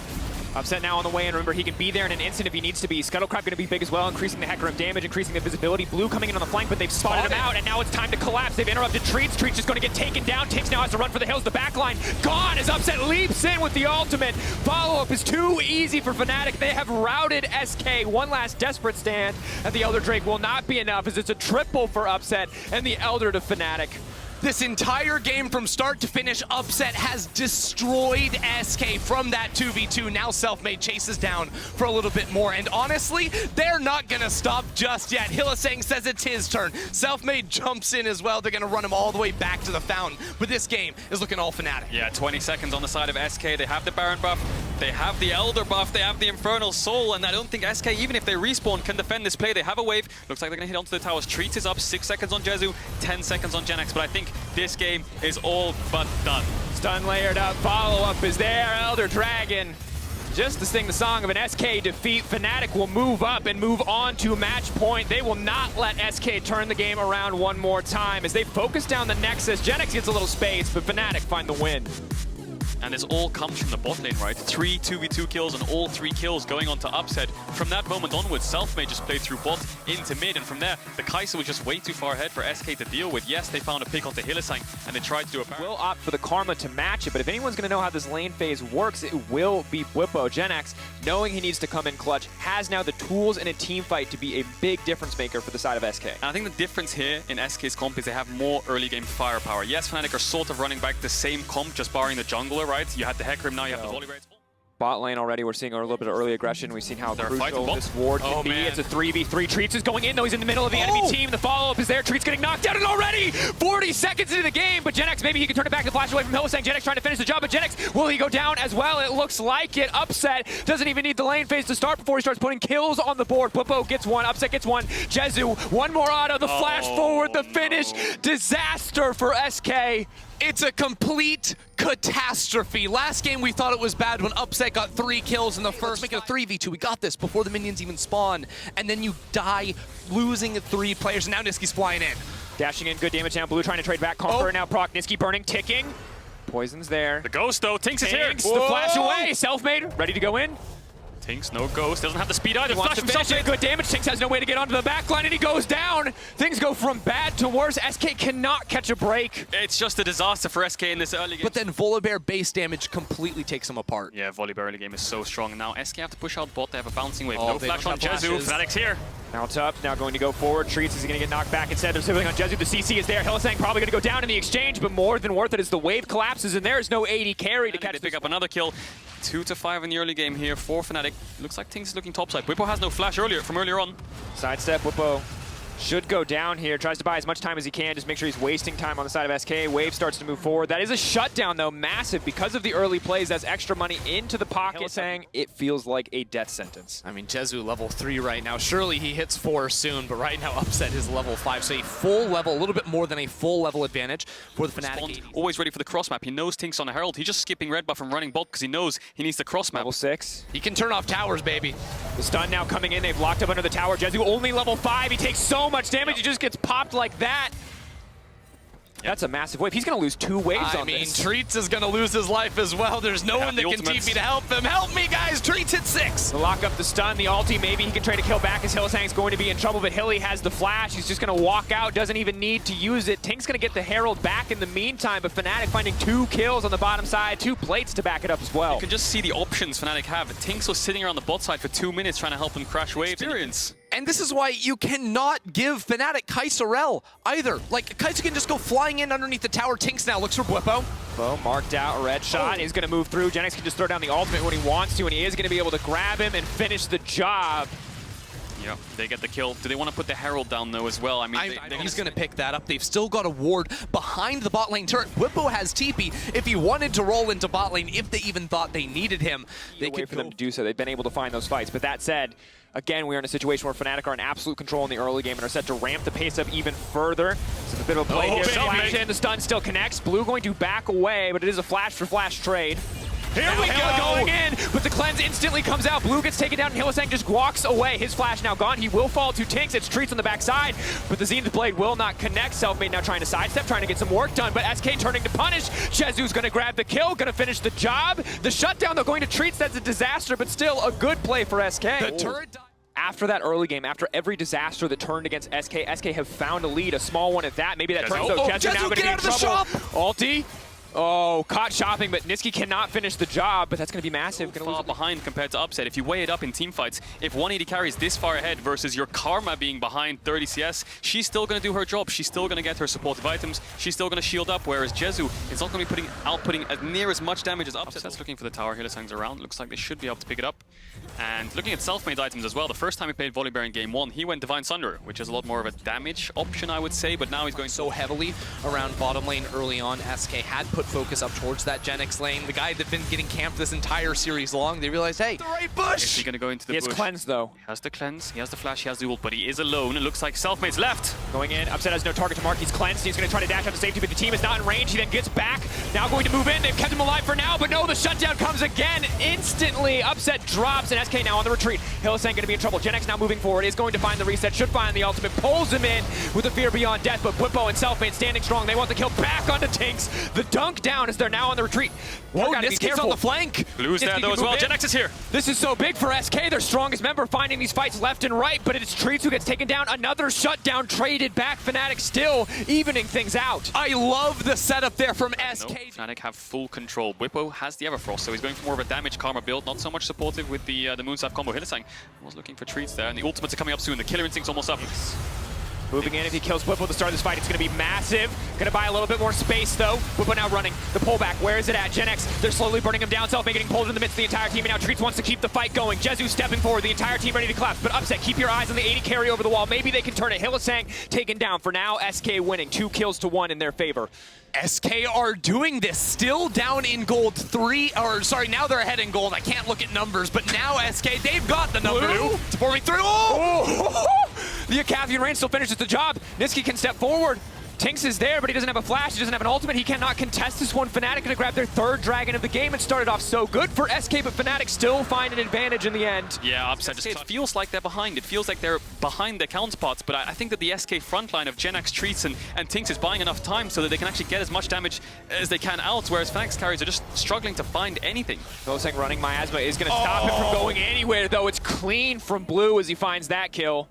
Upset now on the way, and remember, he can be there in an instant if he needs to be. Scuttlecrab going to be big as well, increasing the Hecarim damage, increasing the visibility. Blue coming in on the flank, but they've spotted him out, and now it's time to collapse. They've interrupted Treatz. Treatz is going to get taken down. Tynx now has to run for the hills. The backline gone as Upset leaps in with the ultimate. Follow-up is too easy for Fnatic. They have routed SK. One last desperate stand, and the Elder Drake will not be enough as it's a triple for Upset and the Elder to Fnatic. This entire game from start to finish, Upset has destroyed SK from that 2v2. Now Selfmade chases down for a little bit more. And honestly, they're not going to stop just yet. Hylissang says it's his turn. Selfmade jumps in as well. They're going to run him all the way back to the fountain. But this game is looking all Fnatic. Yeah, 20 seconds on the side of SK. They have the Baron buff. They have the Elder buff. They have the Infernal Soul. And I don't think SK, even if they respawn, can defend this play. They have a wave. Looks like they're going to hit onto the towers. Treatz is up. 6 seconds on Jezu. 10 seconds on Jenax. But I think this game is all but done. Stun layered up, follow-up is there, Elder Dragon. Just to sing the song of an SK defeat, Fnatic will move up and move on to match point. They will not let SK turn the game around one more time as they focus down the Nexus. Jenax gets a little space, but Fnatic find the win. And this all comes from the bot lane, right? 3 2v2 kills and all 3 kills going on to Upset. From that moment onwards, Selfmade just played through bot into mid, and from there, the Kai'Sa was just way too far ahead for SK to deal with. Yes, they found a pick onto Hylissang, and they tried to do a Baron. Will opt for the Karma to match it, but if anyone's going to know how this lane phase works, it will be Bwipo. Jenax, knowing he needs to come in clutch, has now the tools in a team fight to be a big difference maker for the side of SK. And I think the difference here in SK's comp is they have more early game firepower. Yes, Fnatic are sort of running back the same comp, just barring the jungler, right? You had the Hecarim, now you have the volley rates. Bot lane already, we're seeing a little bit of early aggression. We've seen how crucial this ward can be. Man. It's a 3v3. Treatz is going in, though he's in the middle of the enemy team. The follow-up is there. Treatz getting knocked out, and already 40 seconds into the game. But Jenax, maybe he can turn it back and flash away from Hylissang. Jenax trying to finish the job, but Jenax, will he go down as well? It looks like it. Upset doesn't even need the lane phase to start before he starts putting kills on the board. Bwipo gets one, Upset gets one. Jezu, one more auto, the flash forward, the finish. Disaster for SK. It's a complete catastrophe. Last game we thought it was bad when Upset got 3 kills in the first. Let's make it a 3v2. We got this before the minions even spawn. And then you die losing 3 players. And now Nisqy's flying in. Dashing in, good damage down. Blue trying to trade back. Conqueror now proc. Nisqy burning, ticking. Poison's there. The Ghost though, Tynx is here. The flash away. Selfmade, ready to go in. Tynx, no Ghost, doesn't have the speed either. Wants to finish it, good damage. Tynx has no way to get onto the back line, and he goes down. Things go from bad to worse. SK cannot catch a break. It's just a disaster for SK in this early game. But then Volibear base damage completely takes him apart. Yeah, Volibear early game is so strong. Now SK have to push out bot, they have a bouncing wave. Oh, No flash on Jezu, Fnatic's here. Now it's up, now going to go forward. Treatz is going to get knocked back instead. They're sibling on Jezu. The CC is there. Hylissang probably going to go down in the exchange, but more than worth it as the wave collapses, and there is no AD carry to catch They pick up another kill. 2 to 5 in the early game here for Fnatic. Looks like Tynx is looking topside. Bwipo has no flash from earlier on. Sidestep, Bwipo should go down here. Tries to buy as much time as he can. Just make sure he's wasting time on the side of SK. Wave starts to move forward. That is a shutdown, though, massive. Because of the early plays, that's extra money into the pocket. Saying it feels like a death sentence. I mean, Jezu level 3 right now. Surely he hits 4 soon, but right now Upset is level 5. So a full level, a little bit more than a full level advantage for the Fnatic. Always ready for the cross map. He knows Tynx on a Herald. He's just skipping red buff from running bot because he knows he needs the cross map. Level 6. He can turn off towers, baby. The stun now coming in. They've locked up under the tower. Jezu only level 5. He takes so much damage. He just gets popped like that. That's a massive wave. He's going to lose 2 waves on this. Treatz is going to lose his life as well. There's no one that can TP to help him. Help me, guys. Treatz hit 6. The lock up the stun, the ulti. Maybe he can trade a kill back as Hylissang's going to be in trouble, but Hilly has the flash. He's just going to walk out. Doesn't even need to use it. Tynx going to get the Herald back in the meantime, but Fnatic finding 2 kills on the bottom side. 2 plates to back it up as well. You can just see the options Fnatic have. Tynx was sitting around the bot side for 2 minutes trying to help them crash waves. Experience. And this is why you cannot give Fnatic Caedrel either. Like, Kai'Sa can just go flying in underneath the tower. Tynx now looks for Bwipo. Bo marked out, red shot. He's going to move through. Jenax can just throw down the ultimate when he wants to, and he is going to be able to grab him and finish the job. Yeah, they get the kill. Do they want to put the Herald down, though, as well? I mean, he's going to pick that up. They've still got a ward behind the bot lane turret. Bwipo has TP. If he wanted to roll into bot lane, if they even thought they needed him, they could for them to do so. They've been able to find those fights. But that said, again, we are in a situation where Fnatic are in absolute control in the early game and are set to ramp the pace up even further. So it's a bit of a play here. Flash in, the stun still connects. Blue going to back away, but it is a flash for flash trade. Here we go, going in, but the cleanse instantly comes out. Blue gets taken down, and Hylissang just walks away. His flash now gone. He will fall to Tynx. It's Treatz on the backside, but the Zenith Blade will not connect. Selfmade now trying to sidestep, trying to get some work done, but SK turning to punish. Jezu's going to grab the kill, going to finish the job. The shutdown, though, going to Treatz. That's a disaster, but still a good play for SK. The turret died. After that early game, after every disaster that turned against SK have found a lead, a small one at that. Maybe that turns, though. Jezu now going to be in trouble. Ulti. Oh, caught shopping, but Nisqy cannot finish the job, but that's going to be massive. So far behind compared to Upset. If you weigh it up in team fights, if 180 carries this far ahead versus your Karma being behind 30 CS, she's still going to do her job. She's still going to get her supportive items. She's still going to shield up, whereas Jezu is not going to be outputting as near as much damage as Upset. Upset's looking for the tower. Hylissang's around. Looks like they should be able to pick it up. And looking at Selfmade items as well, the first time he played Volibear in game 1, he went Divine Sunderer, which is a lot more of a damage option, I would say, but now he's going so heavily around bottom lane early on. SK had put focus up towards that Jenax lane. The guy that's been getting camped this entire series long, they realized, hey, the right bush! Is he going to go into the bush? He has cleanse, though. He has the cleanse, he has the flash, he has the ult, but he is alone. It looks like Selfmade's left. Going in, Upset has no target to mark. He's cleansed. He's going to try to dash out to safety, but the team is not in range. He then gets back. Now going to move in. They've kept him alive for now, but no, the shutdown comes again. Instantly, Upset drops, and SK now on the retreat. Hylissang going to be in trouble. Jenax now moving forward, is going to find the reset, should find the ultimate, pulls him in with a fear beyond death, but Bwipo and Selfmade standing strong. They want the kill back onto Tynx. The dunk down as they're now on the retreat. Whoa, Nisqy's on the flank. Blue's there though as well. Jenax is here. This is so big for SK, their strongest member, finding these fights left and right, but it's Treatz who gets taken down. Another shutdown traded back. Fnatic still evening things out. I love the setup there from SK. No, Fnatic have full control. Bwipo has the Everfrost, so he's going for more of a damage Karma build, not so much supportive with the Moonstaff combo. Hylissang was looking for Treatz there, and the ultimates are coming up soon. The killer instinct's almost up. Moving in, if he kills Bwipo at the start of this fight, it's going to be massive. Going to buy a little bit more space, though. Bwipo now running. The pullback, where is it at? Jenax, they're slowly burning him down. Selfmade getting pulled in the midst of the entire team, and now Treatz wants to keep the fight going. Jezu stepping forward, the entire team ready to collapse. But Upset, keep your eyes on the 80 carry over the wall. Maybe they can turn it. Hylissang taken down. For now, SK winning. 2 kills to 1 in their favor. SK are doing this, still down in gold now they're ahead in gold. I can't look at numbers, but now SK, they've got the number. It's 4v3. Oh! The Acavian range still finishes the job. Nisqy can step forward. Tynx is there, but he doesn't have a flash, he doesn't have an ultimate, he cannot contest this one. Fnatic gonna grab their 3rd dragon of the game. It started off so good for SK, but Fnatic still find an advantage in the end. Yeah, Upset just, it feels like they're behind. It feels like they're behind their counterparts, but I think that the SK frontline of Jenax, Treatz, and Tynx is buying enough time so that they can actually get as much damage as they can out, whereas Fnatic's carries are just struggling to find anything. Hylissang running Miasma is gonna stop him from going anywhere, though. It's clean from Blue as he finds that kill.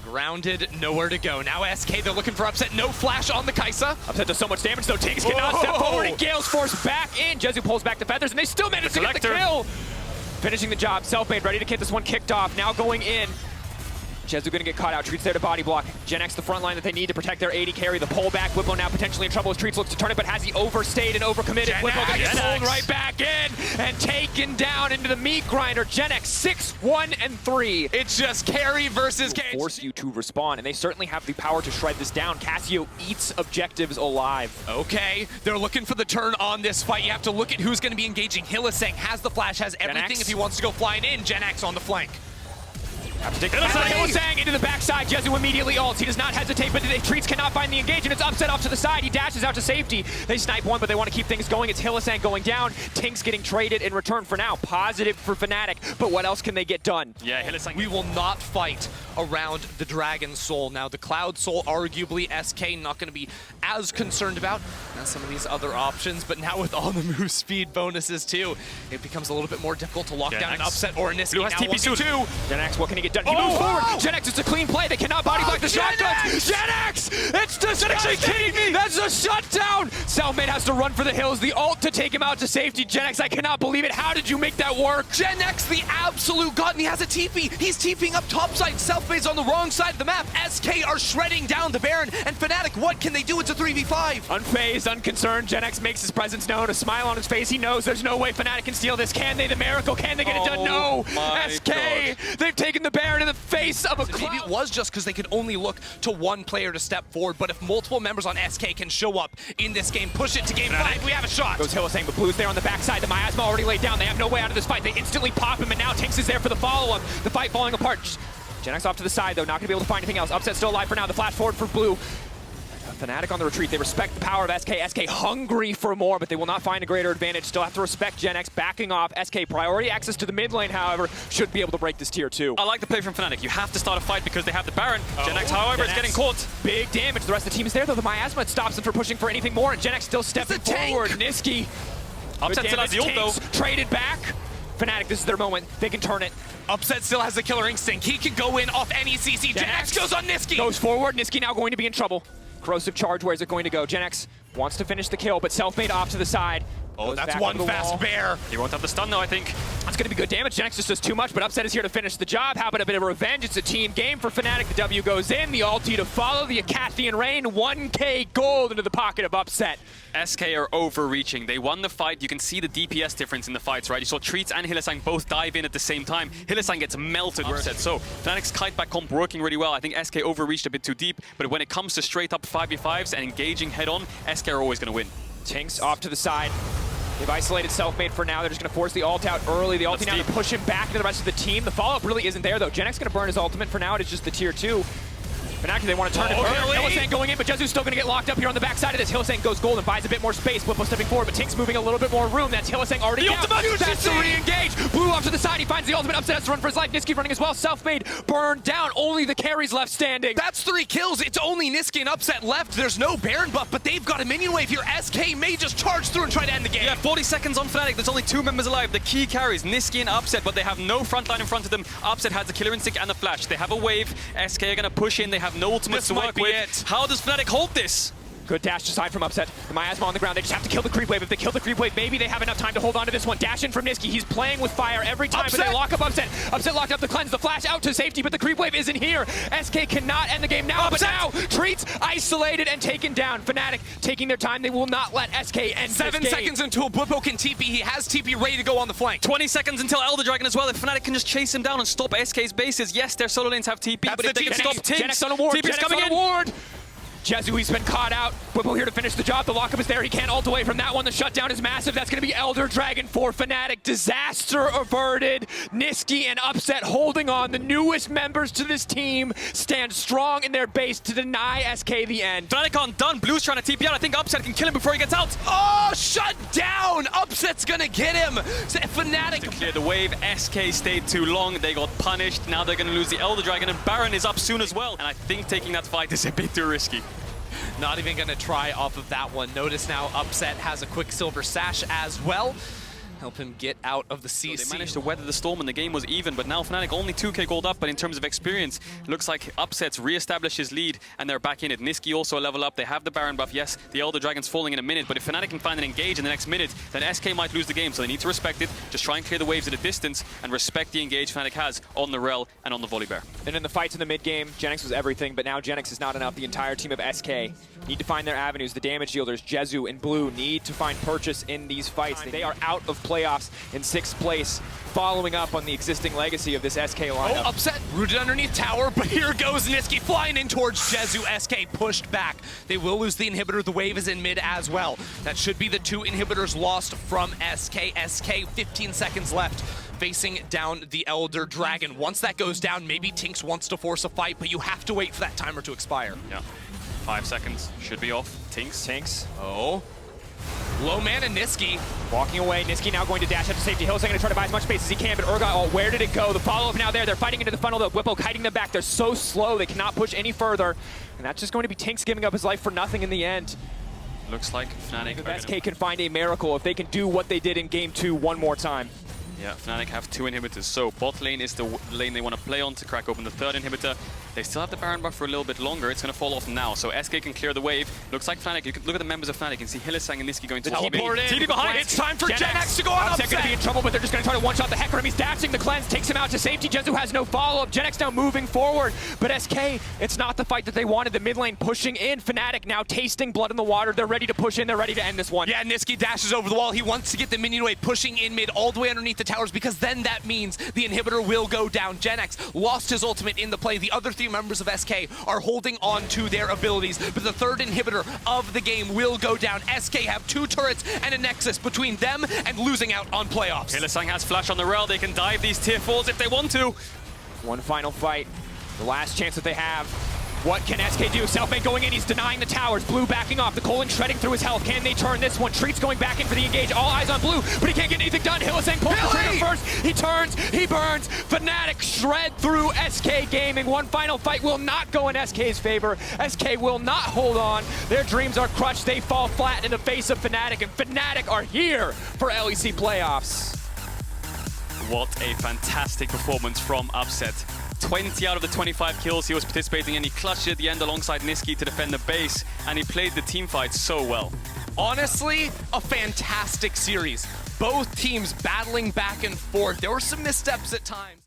Grounded, nowhere to go. Now SK, they're looking for Upset. No flash on the Kaisa. Upset does so much damage, though. Tynx cannot step forward, and Gale's forced back in. Jezu pulls back the feathers, and they still manage to get the kill. Finishing the job. Selfmade ready to get this one kicked off. Now going in. Jezu gonna get caught out. Treatz there to body block. Jenax the front line that they need to protect their 80 carry. The pullback. Bwipo now potentially in trouble as Treatz looks to turn it, but has he overstayed and overcommitted? Bwipo gonna get pulled right back in and taken down into the meat grinder. Jenax 6-1-3. It's just carry versus carry. Force you to respawn, and they certainly have the power to shred this down. Cassio eats objectives alive. Okay, they're looking for the turn on this fight. You have to look at who's gonna be engaging. Hylissang has the flash, has everything if he wants to go flying in. Jenax on the flank. Hylissang into the backside. Jezu immediately ults. He does not hesitate, but Treatz cannot find the engage, and it's Upset off to the side. He dashes out to safety. They snipe one, but they want to keep things going. It's Hylissang going down. Tynx getting traded in return for now. Positive for Fnatic, but what else can they get done? Yeah, Hylissang. We will not fight around the Dragon Soul. Now, the Cloud Soul, arguably, SK not going to be as concerned about as some of these other options, but now with all the move speed bonuses, too, it becomes a little bit more difficult to lock down an Upset or a Nisqy. Blue has TP soon. Jenax, what can he get done? He moves forward. Jenax, it's a clean play. They cannot body block the shotguns. Jenax! It's disgusting! Kidding me? That's a shutdown! Selfmade has to run for the hills. The ult to take him out to safety. Jenax, I cannot believe it. How did you make that work? Jenax, the absolute god, and he has a TP. He's TPing up topside. Selfmade's on the wrong side of the map. SK are shredding down the Baron, and Fnatic, what can they do? It's a 3v5. Unfazed, unconcerned, Jenax makes his presence known. A smile on his face. He knows there's no way Fnatic can steal this. Can they? The miracle. Can they get it done? No! SK! God. They've taken the Baron in the face of a cloud. Maybe it was just because they could only look to one player to step forward, but if multiple members on SK can show up in this game, push it to game 5, we have a shot. Goes Hylissang, but Blue's there on the backside. The Miasma already laid down. They have no way out of this fight. They instantly pop him, and now Tynx is there for the follow-up. The fight falling apart. Jenax off to the side, though. Not going to be able to find anything else. Upset still alive for now. The flash forward for Blue. Fnatic on the retreat. They respect the power of SK. SK hungry for more, but they will not find a greater advantage. Still have to respect Jenax backing off. SK priority access to the mid lane, however, should be able to break this tier 2. I like the play from Fnatic. You have to start a fight because they have the Baron. Jenax, however, is getting caught. Big damage. The rest of the team is there, though. The Miasma stops them from pushing for anything more, and Jenax still stepping forward. Nisqy. Upset still has the ult, though. Traded back. Fnatic, this is their moment. They can turn it. Upset still has the killer instinct. He can go in off any CC. Jenax goes on Nisqy. Goes forward. Nisqy now going to be in trouble. Corrosive charge, where is it going to go? Jenax Wants to finish the kill, but Selfmade off to the side. Oh, Goes that's back one to the fast wall. bear. He won't have the stun though, I think. That's going to be good damage. Jenax just does too much, but Upset is here to finish the job. How about a bit of revenge? It's a team game for Fnatic. The W goes in, the ulti to follow, the Acathian Rain, 1k gold into the pocket of Upset. SK are overreaching. They won the fight. You can see the DPS difference in the fights, right? You saw Treatz and Hylissang both dive in at the same time. Hylissang gets melted. Upset. So Fnatic's kite back comp working really well. I think SK overreached a bit too deep, but when it comes to straight up 5v5s and engaging head on, SK are always going to win. Tynx off to the side. They've isolated Selfmade for now. They're just going to force the ult out early. The ulti now to push him back into the rest of the team. The follow-up really isn't there, though. Jenax going to burn his ultimate. For now, it is just the tier 2. But actually, they want to turn it. Hylissang going in, but Jezu's still going to get locked up here on the backside of this. Hylissang goes gold and buys a bit more space. Bwipo stepping forward, but Tynx moving a little bit more room. That's Hylissang already down. That's to re-engage. Blue off to the side. He finds the ultimate. Upset has to run for his life. Nisqy running as well. Selfmade burned down. Only the carries left standing. That's 3 kills. It's only Nisqy and Upset left. There's no Baron buff, but they've got a minion wave here. SK may just charge through and try to end the game. Yeah, 40 seconds on Fnatic. There's only 2 members alive. The key carries, Nisqy and Upset, but they have no front line in front of them. Upset has the killer instinct and the flash. They have a wave. SK are going to push in. They have no ultimates to work with. How does Fnatic hold this? Good dash aside from Upset. The Miasma on the ground. They just have to kill the creep wave. If they kill the creep wave, maybe they have enough time to hold on to this one. Dash in from Nisqy. He's playing with fire every time, but they lock up Upset. Upset locked up the cleanse. The flash out to safety, but the creep wave isn't here. SK cannot end the game now, but now Treatz isolated and taken down. Fnatic taking their time. They will not let SK end 7 this game. seconds until Bwipo can TP. He has TP ready to go on the flank. 20 seconds until Elder Dragon as well. If Fnatic can just chase him down and stop SK's bases, yes, their solo lanes have TP, That's but if they can stop Tynx, Jenax on a ward. TP's Jenax coming on in. a ward. Jezu, he's been caught out. Bwipo here to finish the job. The lockup is there. He can't ult away from that one. The shutdown is massive. That's going to be Elder Dragon for Fnatic. Disaster averted. Nisqy and Upset holding on. The newest members to this team stand strong in their base to deny SK the end. Fnatic aren't done. Blue's trying to TP out. I think Upset can kill him before he gets out. Oh, shut down! Upset's going to get him. Fnatic To clear the wave, SK stayed too long. They got punished. Now they're going to lose the Elder Dragon, and Baron is up soon as well. And I think taking that fight is a bit too risky. Not even going to try off of that one. Notice now Upset has a Quicksilver Sash as well. Help him get out of the CC. So they managed to weather the storm and the game was even, but now Fnatic only 2k gold up, but in terms of experience, looks like Upset's re-established his lead and they're back in it. Nisqy also a level up. They have the Baron buff. Yes, the Elder Dragon's falling in a minute, but if Fnatic can find an engage in the next minute, then SK might lose the game, so they need to respect it. Just try and clear the waves at a distance and respect the engage Fnatic has on the Rel and on the Volley Bear. And in the fights in the mid game, Jenax was everything, but now Jenax is not enough. The entire team of SK need to find their avenues. The damage dealers, Jezu and Blue, need to find purchase in these fights. They are out of playoffs in 6th place, following up on the existing legacy of this SK lineup. Oh, Upset rooted underneath tower, but here goes Nisqy flying in towards Jezu. SK pushed back. They will lose the inhibitor. The wave is in mid as well. That should be the 2 inhibitors lost from SK. SK, 15 seconds left, facing down the Elder Dragon. Once that goes down, maybe Tynx wants to force a fight, but you have to wait for that timer to expire. Yeah, 5 seconds. Should be off. Tynx. Oh. Low mana Nisqy. Walking away, Nisqy now going to dash out to safety. Hylissang going to try to buy as much space as he can, but Urgot, where did it go? The follow-up now there. They're fighting into the funnel, though. Bwipo kiting them back. They're so slow, they cannot push any further. And that's just going to be Tynx giving up his life for nothing in the end. Looks like Fnatic If SK can find a miracle, if they can do what they did in Game 2 one more time. Yeah, Fnatic have 2 inhibitors, so bot lane is the lane they want to play on to crack open the 3rd inhibitor. They still have the Baron buff for a little bit longer. It's going to fall off now, so SK can clear the wave. Looks like Fnatic, you can look at the members of Fnatic, you can see Hylissang and Nisqy going to Teleport in. TP behind. It's time for Jenax to go on Upset. Going to be in trouble, but they're just going to try to one-shot the heck from him. He's dashing the cleanse, takes him out to safety. Jezu has no follow-up. Jenax now moving forward, but SK, it's not the fight that they wanted. The mid lane pushing in. Fnatic now tasting blood in the water. They're ready to push in. They're ready to end this one. Yeah, Nisqy dashes over the wall. He wants to get the minion wave pushing in mid all the way underneath the towers, because then that means the inhibitor will go down. Jenax lost his ultimate in the play. The other 3 members of SK are holding on to their abilities, but the 3rd inhibitor of the game will go down. SK have 2 turrets and a nexus between them and losing out on playoffs. Hylissang has flash on the Rel. They can dive these tier 4s if they want to. One final fight. The last chance that they have. What can SK do? Selfmade going in, he's denying the towers. Blue backing off, the Colin shredding through his health. Can they turn this one? Treatz going back in for the engage. All eyes on Blue, but he can't get anything done. Hylissang pulls the trigger first. He turns, he burns. Fnatic shred through SK Gaming. One final fight will not go in SK's favor. SK will not hold on. Their dreams are crushed. They fall flat in the face of Fnatic, and Fnatic are here for LEC playoffs. What a fantastic performance from Upset. 20 out of the 25 kills he was participating in. He clutched it at the end alongside Nisqy to defend the base, and he played the team fight so well. Honestly, a fantastic series. Both teams battling back and forth. There were some missteps at times.